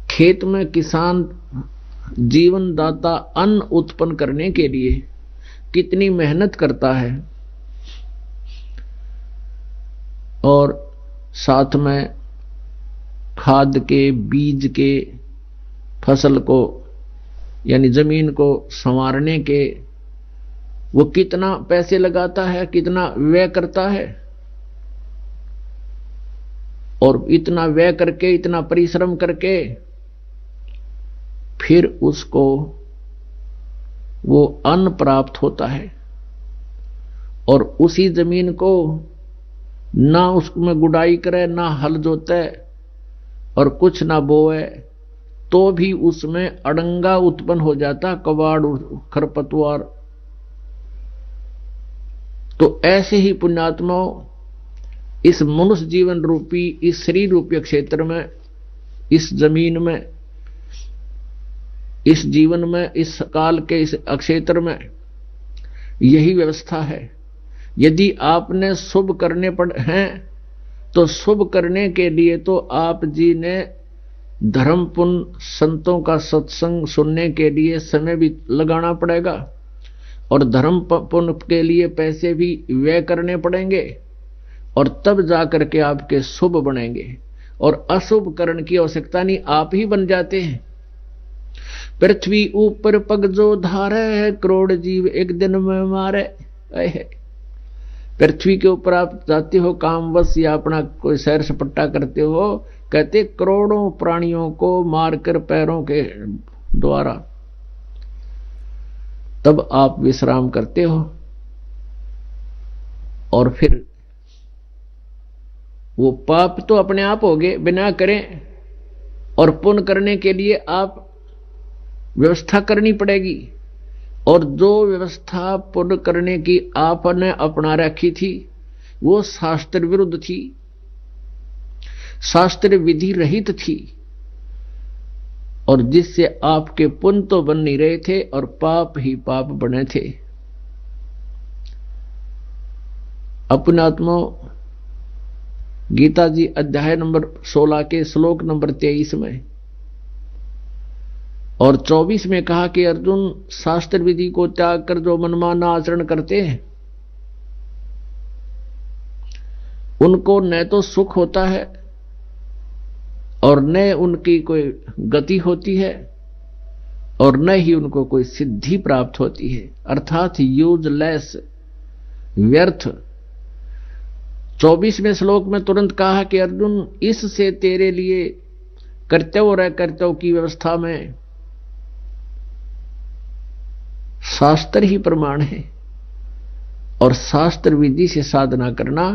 खेत में किसान जीवन दाता अन्न उत्पन्न करने के लिए कितनी मेहनत करता है, और साथ में खाद के, बीज के, फसल को यानी जमीन को संवारने के वो कितना पैसे लगाता है, कितना व्यय करता है, और इतना व्यय करके, इतना परिश्रम करके फिर उसको वो अन्न प्राप्त होता है। और उसी जमीन को ना उसमें गुड़ाई करे, ना हल जोते और कुछ ना बोए, तो भी उसमें अड़ंगा उत्पन्न हो जाता, कबाड़, खरपतवार। तो ऐसे ही पुण्यात्माओं इस मनुष्य जीवन रूपी, इस शरीर रूपी क्षेत्र में, इस जमीन में, इस जीवन में, इस काल के इस क्षेत्र में यही व्यवस्था है। यदि आपने शुभ करने पड़ हैं तो शुभ करने के लिए तो आप जी ने धर्म पुण्य संतों का सत्संग सुनने के लिए समय भी लगाना पड़ेगा, और धर्म पुण्य के लिए पैसे भी व्यय करने पड़ेंगे, और तब जाकर के आपके शुभ बनेंगे। और अशुभ करण की आवश्यकता नहीं, आप ही बन जाते हैं। पृथ्वी ऊपर पग जो धारे है, करोड़ जीव एक दिन में मारे। पृथ्वी के ऊपर आप जाते हो कामवश या अपना कोई सैर सपट्टा करते हो, कहते करोड़ों प्राणियों को मारकर पैरों के द्वारा, तब आप विश्राम करते हो। और फिर वो पाप तो अपने आप हो गए बिना करें, और पुण्य करने के लिए आप व्यवस्था करनी पड़ेगी। और जो व्यवस्था पुण्य करने की आपने अपना रखी थी वो शास्त्र विरुद्ध थी, शास्त्र विधि रहित थी, और जिससे आपके पुण्य तो बन नहीं रहे थे और पाप ही पाप बने थे। अपनात्मा गीता जी अध्याय नंबर 16 के श्लोक नंबर 23 में और 24 में कहा कि अर्जुन, शास्त्र विधि को त्याग कर जो मनमाना आचरण करते हैं उनको न तो सुख होता है और न उनकी कोई गति होती है और न ही उनको कोई सिद्धि प्राप्त होती है, अर्थात यूजलेस, व्यर्थ। 24वें श्लोक में तुरंत कहा कि अर्जुन, इससे तेरे लिए कर्तव्य और अकर्तव्य की व्यवस्था में शास्त्र ही प्रमाण है, और शास्त्र विधि से साधना करना,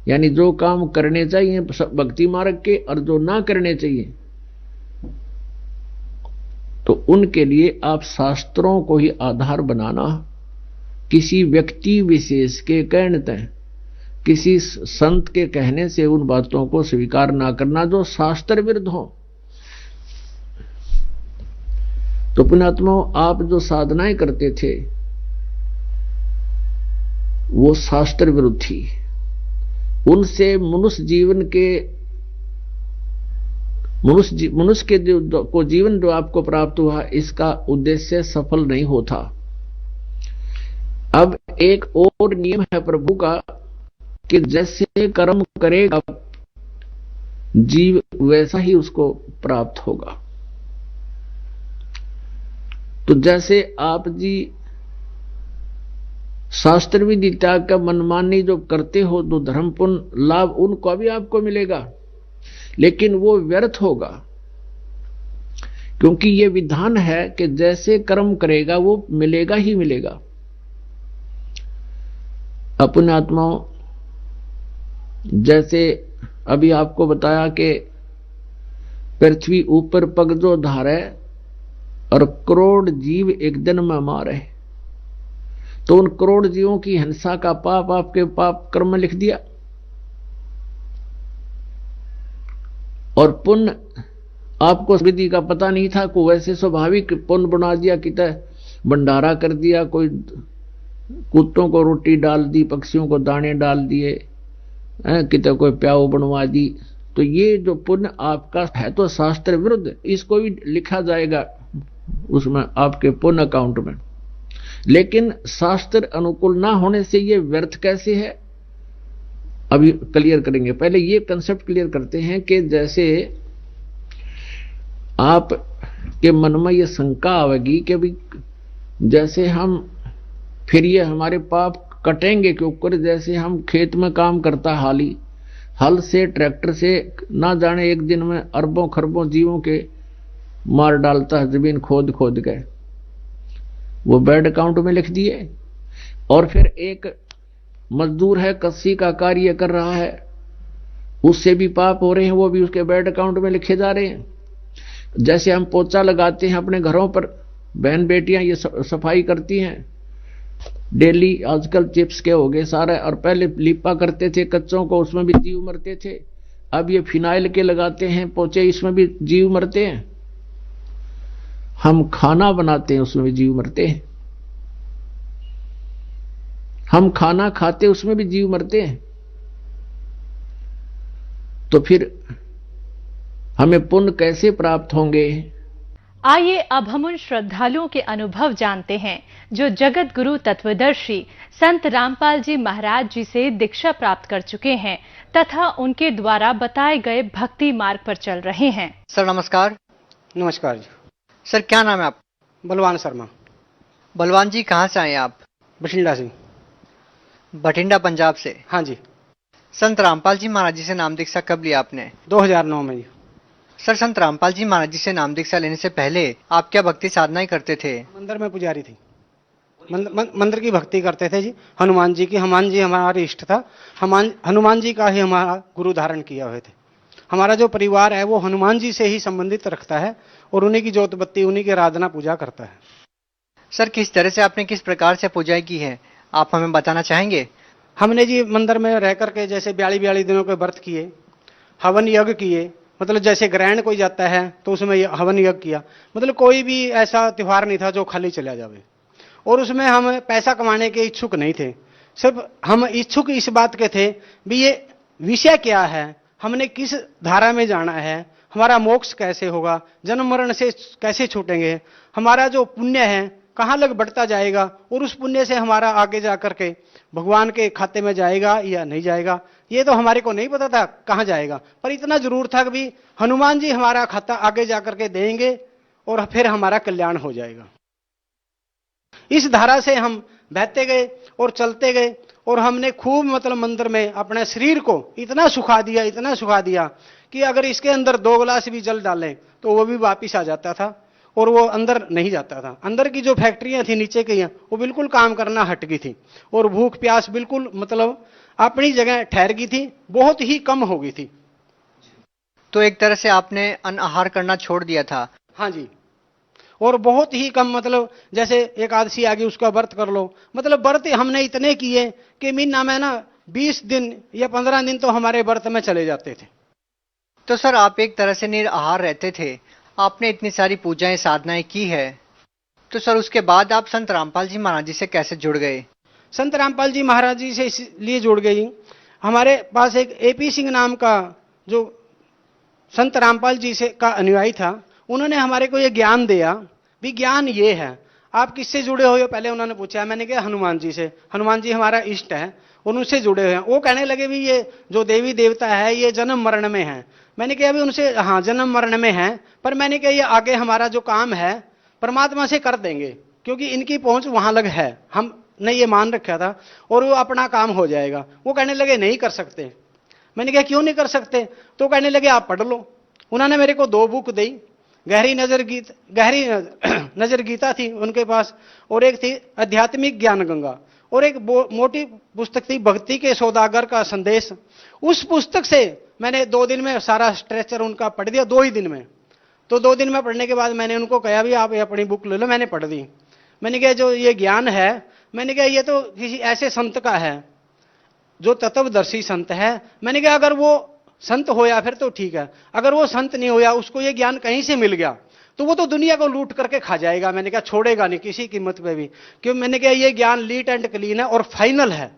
यानी जो काम करने चाहिए भक्ति मार्ग के और जो ना करने चाहिए तो उनके लिए आप शास्त्रों को ही आधार बनाना। किसी व्यक्ति विशेष के कहने तय, किसी संत के कहने से उन बातों को स्वीकार ना करना जो शास्त्र विरुद्ध हो। तो पुण्यात्माओं, आप जो साधनाएं करते थे वो शास्त्र विरुद्ध थी। उनसे मनुष्य के को जीवन जो आपको प्राप्त हुआ, इसका उद्देश्य सफल नहीं होता। अब एक और नियम है प्रभु का कि जैसे कर्म करेगा जीव, वैसा ही उसको प्राप्त होगा। तो जैसे आप जी शास्त्र विधि त्याग का मनमानी जो करते हो, तो धर्म पुण्य लाभ उनको भी आपको मिलेगा, लेकिन वो व्यर्थ होगा, क्योंकि ये विधान है कि जैसे कर्म करेगा वो मिलेगा ही मिलेगा। अपने आत्माओं, जैसे अभी आपको बताया कि पृथ्वी ऊपर पग जो धारे और करोड़ जीव एक दिन में मारे, तो उन करोड़ जीवों की हिंसा का पाप आपके पाप कर्म में लिख दिया, और पुण्य आपको विधि का पता नहीं था, को वैसे स्वाभाविक पुण्य बना दिया, कितना भंडारा कर दिया, कोई कुत्तों को रोटी डाल दी, पक्षियों को दाने डाल दिए, कितना कोई प्याऊ बनवा दी। तो ये जो पुण्य आपका है तो शास्त्र विरुद्ध, इसको भी लिखा जाएगा उसमें आपके पुण्य अकाउंट में, लेकिन शास्त्र अनुकूल ना होने से ये व्यर्थ कैसे है, अभी क्लियर करेंगे। पहले ये कंसेप्ट क्लियर करते हैं कि जैसे आप के मन में ये शंका आवेगी कि भाई जैसे हम फिर ये हमारे पाप कटेंगे क्योंकि जैसे हम खेत में काम करता हाली, हल से ट्रैक्टर से ना जाने एक दिन में अरबों खरबों जीवों के मार डालता है, जमीन खोद खोद के वो बैड अकाउंट में लिख दिए। और फिर एक मजदूर है, कस्सी का कार्य कर रहा है, उससे भी पाप हो रहे हैं, वो भी उसके बैड अकाउंट में लिखे जा रहे हैं। जैसे हम पोछा लगाते हैं अपने घरों पर, बहन बेटियां ये सफाई करती हैं डेली, आजकल चिप्स के हो गए सारे, और पहले लिपा करते थे कच्चों को, उसमें भी जीव मरते थे। अब ये फिनाइल के लगाते हैं पोछे, इसमें भी जीव मरते हैं। हम खाना बनाते हैं, उसमें भी जीव मरते हैं। हम खाना खाते, उसमें भी जीव मरते हैं। तो फिर हमें पुण्य कैसे प्राप्त होंगे? आइए अब हम उन श्रद्धालुओं के अनुभव जानते हैं जो जगत गुरु तत्वदर्शी संत रामपाल जी महाराज जी से दीक्षा प्राप्त कर चुके हैं तथा उनके द्वारा बताए गए भक्ति मार्ग पर चल रहे हैं। सर नमस्कार। नमस्कार जी। सर क्या नाम है आप? बलवान शर्मा। बलवान जी कहाँ से आए आप? बठिंडा से। बठिंडा पंजाब से? हाँ जी। संत रामपाल जी महाराज जी से नाम दीक्षा कब लिया आपने? 2009 में जी। सर संत रामपाल जी महाराज जी से नाम दीक्षा लेने से पहले आप क्या भक्ति साधनाएं करते थे? मंदिर में पुजारी थी, मंदिर की भक्ति करते थे जी, हनुमान जी की। हनुमान जी हमारे इष्ट था, हनुमान जी का ही हमारा गुरु धारण किया हुए थे। हमारा जो परिवार है वो हनुमान जी से ही संबंधित रखता है और उन्हीं की जोत बत्ती, उन्हीं की आराधना पूजा करता है। सर किस तरह से आपने किस प्रकार से पूजा की है, आप हमें बताना चाहेंगे? हमने जी मंदिर में रह करके जैसे 42 दिनों के व्रत किए, हवन यज्ञ किए, मतलब जैसे ग्रहण कोई जाता है तो उसमें हवन यज्ञ किया। मतलब कोई भी ऐसा त्योहार नहीं था जो खाली चला जावे, और उसमें हम पैसा कमाने के इच्छुक नहीं थे। सिर्फ हम इच्छुक इस बात के थे भी ये विषय क्या है, हमने किस धारा में जाना है, हमारा मोक्ष कैसे होगा, जन्म मरण से कैसे छूटेंगे, हमारा जो पुण्य है कहाँ लग बढ़ता जाएगा, और उस पुण्य से हमारा आगे जाकर के भगवान के खाते में जाएगा या नहीं जाएगा, ये तो हमारे को नहीं पता था कहाँ जाएगा। पर इतना जरूर था कि भी हनुमान जी हमारा खाता आगे जाकर के देंगे और फिर हमारा कल्याण हो जाएगा। इस धारा से हम बहते गए और चलते गए, और हमने खूब मतलब मंदिर में अपने शरीर को इतना सुखा दिया कि अगर इसके अंदर 2 गिलास भी जल डालें तो वो भी वापिस आ जाता था, और वो अंदर नहीं जाता था। अंदर की जो फैक्ट्रियां थी नीचे की, वो बिल्कुल काम करना हट गई थी, और भूख प्यास बिल्कुल मतलब अपनी जगह ठहर गई थी, बहुत ही कम हो गई थी। तो एक तरह से आपने अन्न आहार करना छोड़ दिया था? हाँ जी, और बहुत ही कम, मतलब जैसे एकादशी आ गई उसका व्रत कर लो, मतलब व्रत हमने इतने किए कि महीना में ना 20 दिन या 15 दिन तो हमारे व्रत में चले जाते थे। तो सर आप एक तरह से निराहार रहते थे, आपने इतनी सारी पूजाएं साधनाएं की है, तो सर उसके बाद आप संत रामपाल जी महाराज जी से कैसे जुड़ गए? संत रामपाल जी महाराज जी से इसलिए जुड़ गई, हमारे पास एक एपी सिंह नाम का जो संत रामपाल जी से का अनुयायी था, उन्होंने हमारे को ये ज्ञान दिया भी ज्ञान ये है, आप किससे जुड़े हुए हो? पहले उन्होंने पूछा, मैंने कहा हनुमान जी से, हनुमान जी हमारा इष्ट है और उनसे जुड़े हुए हैं। वो कहने लगे भी ये जो देवी देवता है ये जन्म मरण में है। मैंने कहा भी उनसे, हाँ जन्म मरण में है, पर मैंने कहा ये आगे हमारा जो काम है परमात्मा से कर देंगे, क्योंकि इनकी पहुंच वहां लग है, हमने ये मान रखा था और वो अपना काम हो जाएगा। वो कहने लगे नहीं कर सकते। मैंने कहा क्यों नहीं कर सकते? तो कहने लगे आप पढ़ लो। उन्होंने मेरे को 2 बुक दी, गहरी नजर गीता थी उनके पास, और एक थी आध्यात्मिक ज्ञान गंगा, और एक मोटी पुस्तक थी भक्ति के सौदागर का संदेश। उस पुस्तक से मैंने 2 दिन में सारा स्ट्रक्चर उनका पढ़ दिया, 2 ही दिन में। तो 2 दिन में पढ़ने के बाद मैंने उनको कहा भी आप ये अपनी बुक ले लो, मैंने पढ़ दी। मैंने कहा जो ये ज्ञान है, मैंने कहा ये तो किसी ऐसे संत का है जो तत्वदर्शी संत है। मैंने कहा अगर वो संत होया फिर तो ठीक है, अगर वो संत नहीं होया, उसको ये ज्ञान कहीं से मिल गया तो वो तो दुनिया को लूट करके खा जाएगा। मैंने कहा छोड़ेगा नहीं किसी कीमत पे भी, क्यों? मैंने कहा ये ज्ञान लीट एंड क्लीन है और फाइनल है,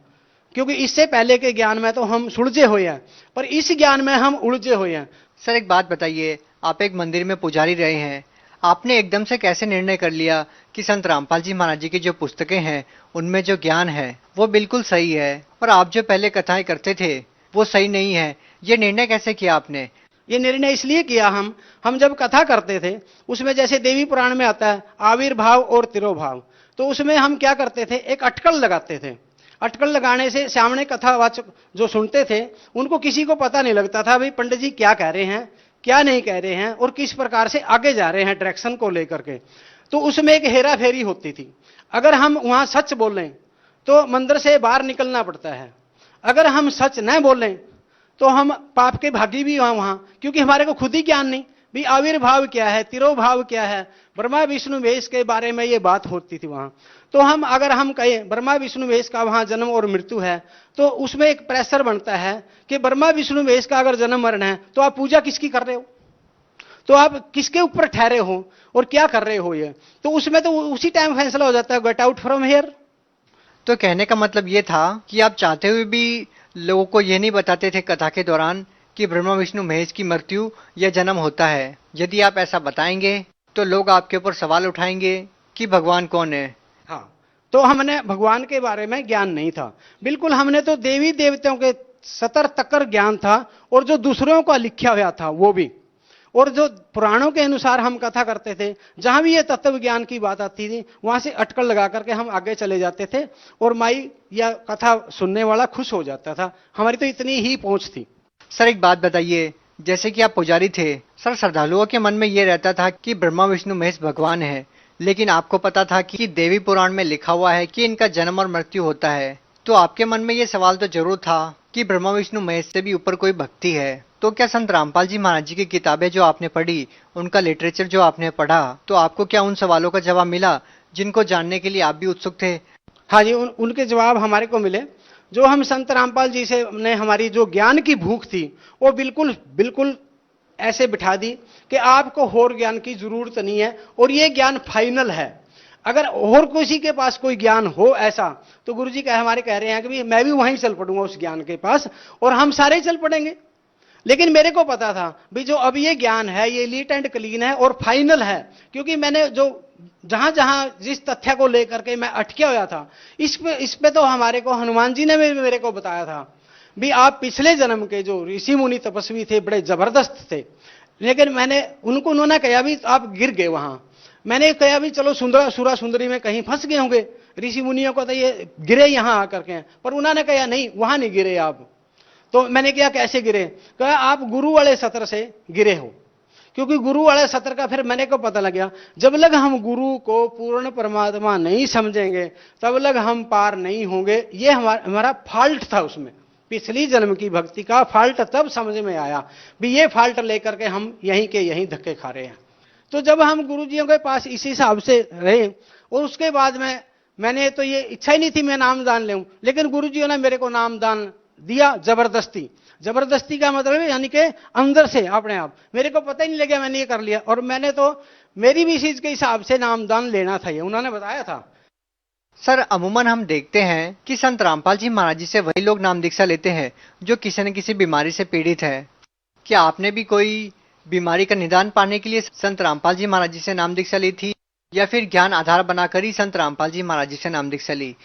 क्योंकि इससे पहले के ज्ञान में तो हम सुलझे हुए हैं, पर इस ज्ञान में हम उलझे हुए हैं। सर एक बात बताइए, आप एक मंदिर में पुजारी रहे हैं, आपने एकदम से कैसे निर्णय कर लिया कि संत रामपाल जी महाराज जी की जो पुस्तकें हैं उनमें जो ज्ञान है वो बिल्कुल सही है और आप जो पहले कथाएं करते थे वो सही नहीं है? ये निर्णय कैसे किया आपने? ये निर्णय इसलिए किया, हम जब कथा करते थे उसमें जैसे देवी पुराण में आता है आविर्भाव और तिरोभाव, तो उसमें हम क्या करते थे, एक अटकल लगाते थे। अटकल लगाने से सामने कथावाचक जो सुनते थे उनको किसी को पता नहीं लगता था भाई पंडित जी क्या कह रहे हैं, क्या नहीं कह रहे हैं और किस प्रकार से आगे जा रहे हैं डायरेक्शन को लेकर के। तो उसमें एक हेरा फेरी होती थी। अगर हम वहां सच बोलें तो मंदिर से बाहर निकलना पड़ता है, अगर हम सच न बोलें तो हम पाप के भागी भी वहां, क्योंकि हमारे को खुद ही ज्ञान नहीं भी आविर्भाव क्या है, तिरोभाव क्या है। ब्रह्मा विष्णु महेश के बारे में ये बात होती थी वहां। तो अगर हम कहें ब्रह्मा विष्णु महेश का वहां जन्म और मृत्यु है, तो उसमें एक प्रेशर बनता है कि ब्रह्मा विष्णु महेश का अगर जन्म मरण है तो आप पूजा किसकी कर रहे हो, तो आप किसके ऊपर ठहरे हो और क्या कर रहे हो। ये तो उसमें तो उसी टाइम फैसला हो जाता है, गेट आउट फ्रॉम हियर। तो कहने का मतलब ये था कि आप चाहते हुए भी लोगों को ये नहीं बताते थे कथा के दौरान कि ब्रह्मा विष्णु महेश की मृत्यु या जन्म होता है। यदि आप ऐसा बताएंगे तो लोग आपके ऊपर सवाल उठाएंगे कि भगवान कौन है। हाँ, तो हमने भगवान के बारे में ज्ञान नहीं था बिल्कुल, हमने तो देवी देवताओं के सतर तकर ज्ञान था और जो दूसरों का लिखा हुआ था वो भी, और जो पुराणों के अनुसार हम कथा करते थे, जहां भी ये तत्व ज्ञान की बात आती थी वहां से अटकल लगा करके हम आगे चले जाते थे और माई या कथा सुनने वाला खुश हो जाता था। हमारी तो इतनी ही पहुंच थी। सर एक बात बताइए, जैसे कि आप पुजारी थे, सर श्रद्धालुओं के मन में ये रहता था कि ब्रह्मा विष्णु महेश भगवान है, लेकिन आपको पता था कि देवी पुराण में लिखा हुआ है कि इनका जन्म और मृत्यु होता है, तो आपके मन में ये सवाल तो जरूर था कि ब्रह्मा विष्णु महेश से भी ऊपर कोई भक्ति है। तो क्या संत रामपाल जी महाराज जी की किताबें जो आपने पढ़ी, उनका लिटरेचर जो आपने पढ़ा, तो आपको क्या उन सवालों का जवाब मिला जिनको जानने के लिए आप भी उत्सुक थे? हाँ जी, उनके जवाब हमारे को मिले। जो हम संत रामपाल जी से ने हमारी जो ज्ञान की भूख थी वो बिल्कुल बिल्कुल ऐसे बिठा दी कि आपको और ज्ञान की जरूरत नहीं है और ये ज्ञान फाइनल है। अगर और किसी के पास कोई ज्ञान हो ऐसा तो गुरुजी हमारे कह रहे हैं कि मैं भी वहीं चल पड़ूंगा उस ज्ञान के पास और हम सारे चल पड़ेंगे। लेकिन मेरे को पता था भी जो अब ये ज्ञान है ये लीट एंड क्लीन है और फाइनल है, क्योंकि मैंने जो जहां जहां जिस तथ्य को लेकर के मैं अटके हुआ था इस पे तो हमारे को हनुमान जी ने मेरे को बताया था भी आप पिछले जन्म के जो ऋषि मुनि तपस्वी थे बड़े जबरदस्त थे, लेकिन उन्होंने कहा भी आप गिर गए वहां। मैंने कहा भी चलो सुरा सुंदरी में कहीं फंस गए होंगे, ऋषि मुनियों को तो ये गिरे यहां आकर के, पर उन्होंने कहा नहीं वहां नहीं गिरे आप। तो मैंने क्या कैसे गिरे, कहा आप गुरु वाले सत्र से गिरे हो, क्योंकि गुरु वाले सत्र का फिर मैंने को पता लग गया जब लग हम गुरु को पूर्ण परमात्मा नहीं समझेंगे तब लग हम पार नहीं होंगे। ये हमारा फॉल्ट था, उसमें पिछली जन्म की भक्ति का फॉल्ट तब समझ में आया भी ये फॉल्ट लेकर के हम यहीं के यहीं धक्के खा रहे हैं। तो जब हम गुरुजियों के पास इसी हिसाब से रहे और उसके बाद में मैंने तो ये इच्छा ही नहीं थी मैं नामदान ले, लेकिन गुरुजियों ने मेरे को नामदान दिया जबरदस्ती। जबरदस्ती का मतलब है यानी कि अंदर से अपने आप, मेरे को पता ही नहीं लगा मैंने ये कर लिया। और मैंने तो मेरी भी इसी के हिसाब से नामदान लेना था, ये उन्होंने बताया था। सर अमूमन हम देखते हैं कि संत रामपाल जी महाराज जी से वही लोग नाम दीक्षा लेते हैं जो किसी न किसी बीमारी से पीड़ित है। क्या आपने भी कोई बीमारी का निदान पाने के लिए संत रामपाल जी महाराज जी से नाम दीक्षा ली थी, या फिर ज्ञान आधार बनाकर ही संत रामपाल जी महाराज जी से नाम दीक्षा ली?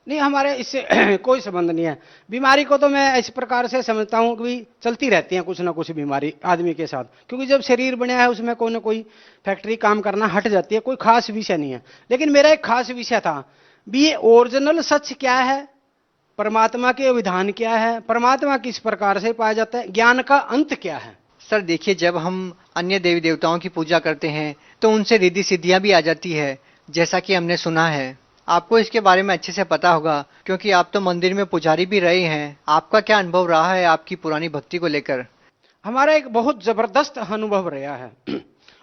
नहीं, हमारे इससे कोई संबंध नहीं है। बीमारी को तो मैं इस प्रकार से समझता हूँ कि चलती रहती है कुछ ना कुछ बीमारी आदमी के साथ, क्योंकि जब शरीर बना है उसमें कोई ना कोई फैक्ट्री काम करना हट जाती है। कोई खास विषय नहीं है, लेकिन मेरा एक खास विषय था भी ये ओरिजिनल सच क्या है, परमात्मा के विधान क्या है, परमात्मा किस प्रकार से पाया जाता है, ज्ञान का अंत क्या है। सर देखिए, जब हम अन्य देवी देवताओं की पूजा करते हैं तो उनसे रिद्धि सिद्धियां भी आ जाती है, जैसा कि हमने सुना है। आपको इसके बारे में अच्छे से पता होगा क्योंकि आप तो मंदिर में पुजारी भी रहे हैं। आपका क्या अनुभव रहा है आपकी पुरानी भक्ति को लेकर? हमारा एक बहुत जबरदस्त अनुभव रहा है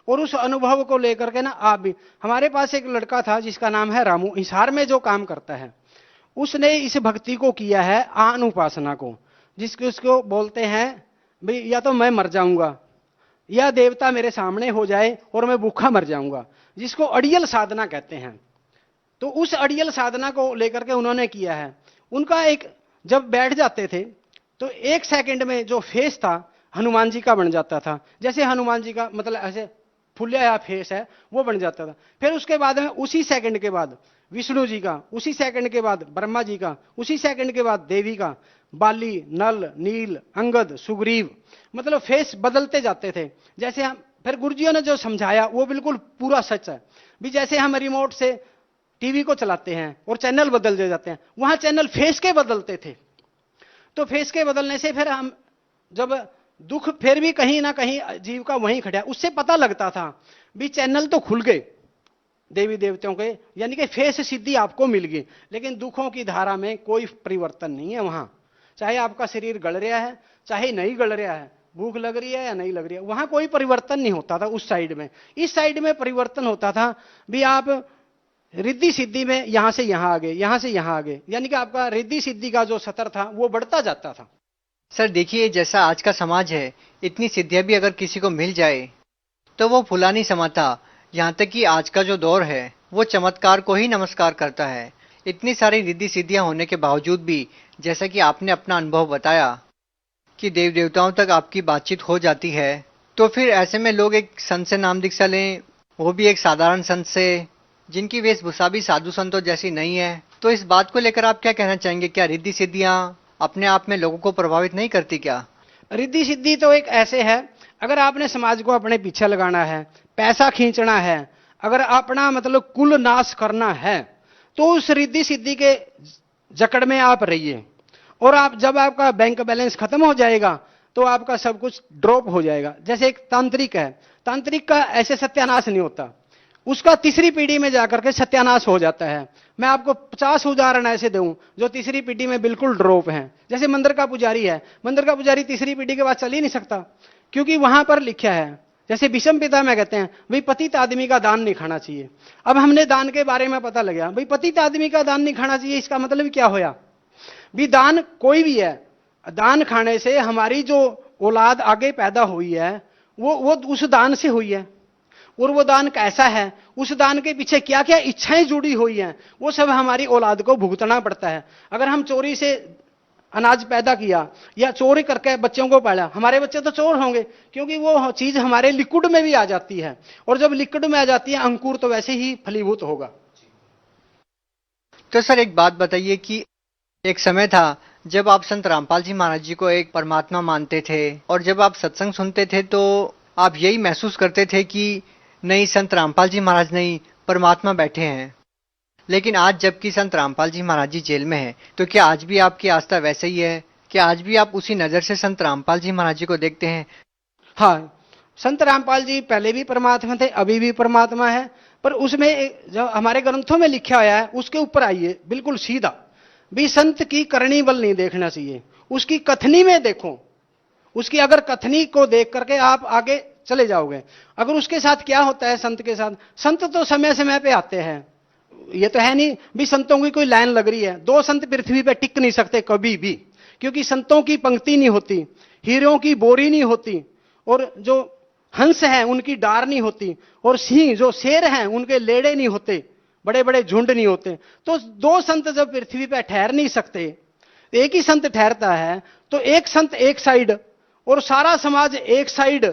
और उस अनुभव को लेकर के ना आप भी, हमारे पास एक लड़का था जिसका नाम है रामू, हिसार में जो काम करता है। उसने इस भक्ति को किया है आन उपासना को, जिसको उसको बोलते हैं भाई या तो मैं मर जाऊंगा या देवता मेरे सामने हो जाए और मैं भूखा मर जाऊंगा, जिसको अड़ियल साधना कहते हैं। तो उस अड़ियल साधना को लेकर के उन्होंने किया है। उनका एक जब बैठ जाते थे तो 1 सेकंड में जो फेस था हनुमान जी का बन जाता था। जैसे हनुमान जी का मतलब ऐसे फुल्ला या फेस है वो बन जाता था। फिर उसके बाद में उसी सेकंड के बाद विष्णु जी का, उसी सेकंड के बाद ब्रह्मा जी का, उसी सेकंड के बाद देवी का, बाली, नल, नील, अंगद, सुग्रीव, मतलब फेस बदलते जाते थे। जैसे हम फिर गुरुजियों ने जो समझाया वो बिल्कुल पूरा सच है भी। जैसे हम रिमोट से टीवी को चलाते हैं और चैनल बदल दे जाते हैं, वहां चैनल फेस के बदलते थे। तो फेस के बदलने से फिर हम जब दुख फिर भी कहीं ना कहीं जीव का वहीं खड़ा, उससे पता लगता था भी चैनल तो खुल गए देवी देवताओं के, यानी कि फेस सिद्धि आपको मिल गई, लेकिन दुखों की धारा में कोई परिवर्तन नहीं है वहां। चाहे आपका शरीर गल रहा है चाहे नहीं गल रहा है, भूख लग रही है या नहीं लग रही है, वहां कोई परिवर्तन नहीं होता था उस साइड में। इस साइड में परिवर्तन होता था भी आप रिद्धि सिद्धि में यहां से यहां आ गए, यहां से यहां आ गए, यानी कि आपका रिद्धि सिद्धि का जो सतर था वो बढ़ता जाता था। सर देखिए, जैसा आज का समाज है, इतनी सिद्धियां भी अगर किसी को मिल जाए तो वो फुला नहीं समाता। यहाँ तक कि आज का जो दौर है वो चमत्कार को ही नमस्कार करता है। इतनी सारी रिद्धि सिद्धियां होने के बावजूद भी, जैसा कि आपने अपना अनुभव बताया कि देव देवताओं तक आपकी बातचीत हो जाती है, तो फिर ऐसे में लोग एक संत से नाम दीक्षा लें, वो भी एक साधारण संत से जिनकी वेशभूषा भी साधु संतों जैसी नहीं है। तो इस बात को लेकर आप क्या कहना चाहेंगे? क्या रिद्धि सिद्धियां अपने आप में लोगों को प्रभावित नहीं करती क्या? रिद्धि सिद्धि तो एक ऐसे है, अगर आपने समाज को अपने पीछे लगाना है, पैसा खींचना है, अगर अपना मतलब कुल नाश करना है, तो उस रिद्धि सिद्धि के जकड़ में आप रहिए। और आप जब आपका बैंक बैलेंस खत्म हो जाएगा तो आपका सब कुछ ड्रॉप हो जाएगा। जैसे एक तांत्रिक है, तांत्रिक का ऐसे सत्यानाश नहीं होता, उसका तीसरी पीढ़ी में जाकर के सत्यानाश हो जाता है। मैं आपको 50 उदाहरण ऐसे दूं जो तीसरी पीढ़ी में बिल्कुल ड्रॉप हैं। जैसे मंदिर का पुजारी है, मंदिर का पुजारी तीसरी पीढ़ी के बाद चल ही नहीं सकता, क्योंकि वहां पर लिखा है, जैसे विषम पिता में कहते हैं भाई पतित आदमी का दान नहीं खाना चाहिए। अब हमने दान के बारे में पता लगा भाई पतित आदमी का दान नहीं खाना चाहिए, इसका मतलब क्या होया भी? दान कोई भी है, दान खाने से हमारी जो औलाद आगे पैदा हुई है वो उस दान से हुई है। और वो दान कैसा है, उस दान के पीछे क्या क्या इच्छाएं जुड़ी हुई हैं, वो सब हमारी औलाद को भुगतना पड़ता है। अगर हम चोरी से अनाज पैदा किया या चोरी करके बच्चों को पाला, हमारे बच्चे तो चोर होंगे, क्योंकि वो चीज हमारे लिक्विड में भी आ जाती है, और जब लिक्विड में आ जाती है अंकुर तो वैसे ही फलीभूत होगा। तो सर एक बात बताइए कि एक समय था जब आप संत रामपाल जी महाराज जी को एक परमात्मा मानते थे, और जब आप सत्संग सुनते थे तो आप यही महसूस करते थे कि नहीं, संत रामपाल जी महाराज नहीं, परमात्मा बैठे हैं। लेकिन आज जबकि संत रामपाल जी महाराज जी जेल में हैं, तो क्या आज भी आपकी आस्था वैसे ही है? क्या आज भी आप उसी नजर से संत रामपाल जी महाराज जी को देखते हैं? हाँ, संत रामपाल जी पहले भी परमात्मा थे, अभी भी परमात्मा है, पर उसमें जो हमारे ग्रंथों में लिखा हुआ है उसके ऊपर आइए बिल्कुल सीधा भी। संत की करनी बल नहीं देखना चाहिए, उसकी कथनी में देखो। उसकी अगर कथनी को देख करके आप आगे चले जाओगे। अगर उसके साथ क्या होता है संत के साथ, संत तो समय समय पे आते हैं, ये तो है नहीं भी संतों की कोई लाइन लग रही है। 2 संत पृथ्वी पे टिक नहीं सकते कभी भी, क्योंकि संतों की पंक्ति नहीं होती, हीरों की बोरी नहीं होती, और जो हंस हैं उनकी डार नहीं होती, और सिंह जो शेर हैं उनके लेड़े नहीं होते, बड़े बड़े झुंड नहीं होते। तो दो संत जब पृथ्वी पर ठहर नहीं सकते, एक ही संत ठहरता है, तो एक संत एक साइड और सारा समाज एक साइड,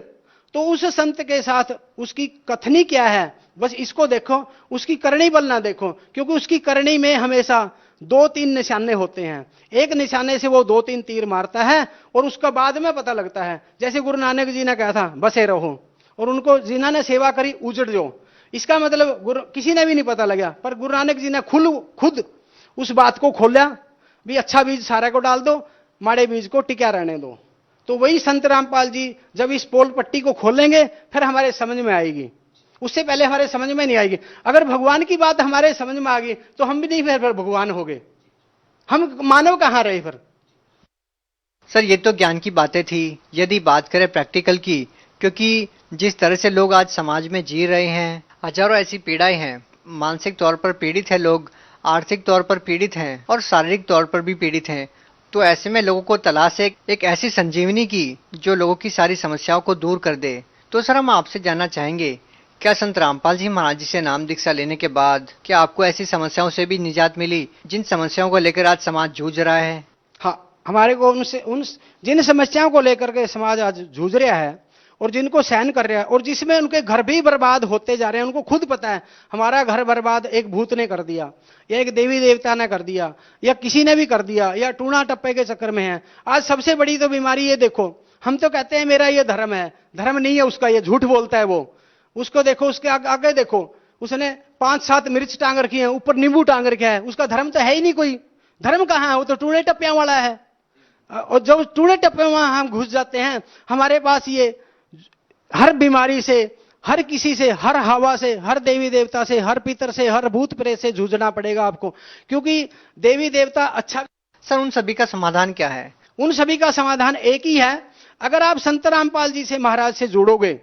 तो उस संत के साथ उसकी कथनी क्या है, बस इसको देखो, उसकी करनी बल ना देखो, क्योंकि उसकी करनी में हमेशा 2-3 निशाने होते हैं। एक निशाने से वो 2-3 तीर मारता है और उसका बाद में पता लगता है। जैसे गुरु नानक जी ने कहा था बसे रहो, और उनको जिन्होंने सेवा करी उजड़ जाओ, इसका मतलब किसी ने भी नहीं पता लगा, पर गुरु नानक जी ने खुद उस बात को खोला भी अच्छा बीज सारे को डाल दो, माड़े बीज को टिका रहने दो। तो वही संत रामपाल जी जब इस पोल पट्टी को खोलेंगे फिर हमारे समझ में आएगी, उससे पहले हमारे समझ में नहीं आएगी। अगर भगवान की बात हमारे समझ में आ गई तो हम भी नहीं फिर भगवान हो गए, हम मानव कहां रहे फिर। सर ये तो ज्ञान की बातें थी, यदि बात करें प्रैक्टिकल की, क्योंकि जिस तरह से लोग आज समाज में जी रहे हैं, हजारों ऐसी पीड़ाएं हैं, मानसिक तौर पर पीड़ित है लोग, आर्थिक तौर पर पीड़ित हैं और शारीरिक तौर पर भी पीड़ित हैं। तो ऐसे में लोगों को तलाश है एक ऐसी संजीवनी की जो लोगों की सारी समस्याओं को दूर कर दे। तो सर हम आपसे जानना चाहेंगे, क्या संत रामपाल जी महाराज जी से नाम दीक्षा लेने के बाद क्या आपको ऐसी समस्याओं से भी निजात मिली जिन समस्याओं को लेकर आज समाज जूझ रहा है? हाँ, हमारे को जिन समस्याओं को लेकर के समाज आज जूझ रहा है और जिनको सहन कर रहा है, और जिसमें उनके घर भी बर्बाद होते जा रहे हैं, उनको खुद पता है हमारा घर बर्बाद एक भूत ने कर दिया, या एक देवी देवता ने कर दिया, या किसी ने भी कर दिया, या टूणा टप्पे के चक्कर में है। आज सबसे बड़ी तो बीमारी ये देखो, हम तो कहते हैं मेरा ये धर्म है, धर्म नहीं है उसका, ये झूठ बोलता है वो। उसको देखो, उसके आगे देखो, उसने 5-7 मिर्च टांग रखी है, ऊपर नींबू टांग रखा है, उसका धर्म तो है ही नहीं कोई। धर्म कहां है? वो तो टूणे टप्पियां वाला है। और जब टूणे टप्पे वहां हम घुस जाते हैं, हमारे पास ये हर बीमारी से, हर किसी से, हर हवा से, हर देवी देवता से, हर पितर से, हर भूत प्रेत से जूझना पड़ेगा आपको, क्योंकि देवी देवता अच्छा। सर उन सभी का समाधान क्या है? उन सभी का समाधान एक ही है, अगर आप संत रामपाल जी से महाराज से जुड़ोगे।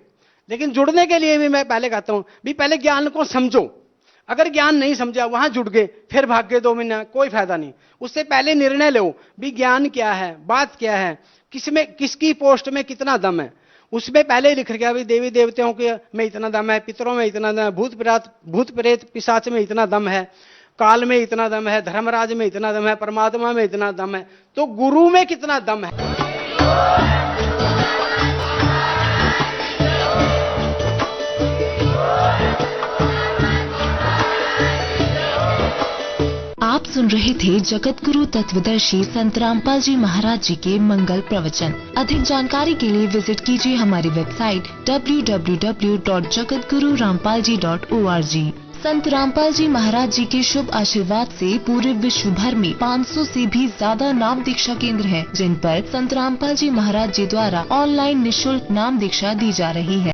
लेकिन जुड़ने के लिए भी मैं पहले कहता हूं भी पहले ज्ञान को समझो। अगर ज्ञान नहीं समझा, वहां जुड़ गए, फिर भाग गए 2 महीना, कोई फायदा नहीं। उससे पहले निर्णय लो भी ज्ञान क्या है, बात क्या है, किसमें किसकी पोस्ट में कितना दम है, उसमें पहले लिख गया भी देवी देवताओं के में इतना दम है, पितरों में इतना दम है, भूत प्रेत पिशाच में इतना दम है, काल में इतना दम है, धर्मराज में इतना दम है, परमात्मा में इतना दम है, तो गुरु में कितना दम है। आप सुन रहे थे जगत गुरु तत्वदर्शी संत रामपाल जी महाराज जी के मंगल प्रवचन। अधिक जानकारी के लिए विजिट कीजिए हमारी वेबसाइट www.jagatgururampalji.org। संत रामपाल जी महाराज जी के शुभ आशीर्वाद से पूरे विश्व भर में 500 से भी ज्यादा नाम दीक्षा केंद्र हैं, जिन पर संत रामपाल जी महाराज जी द्वारा ऑनलाइन निःशुल्क नाम दीक्षा दी जा रही है।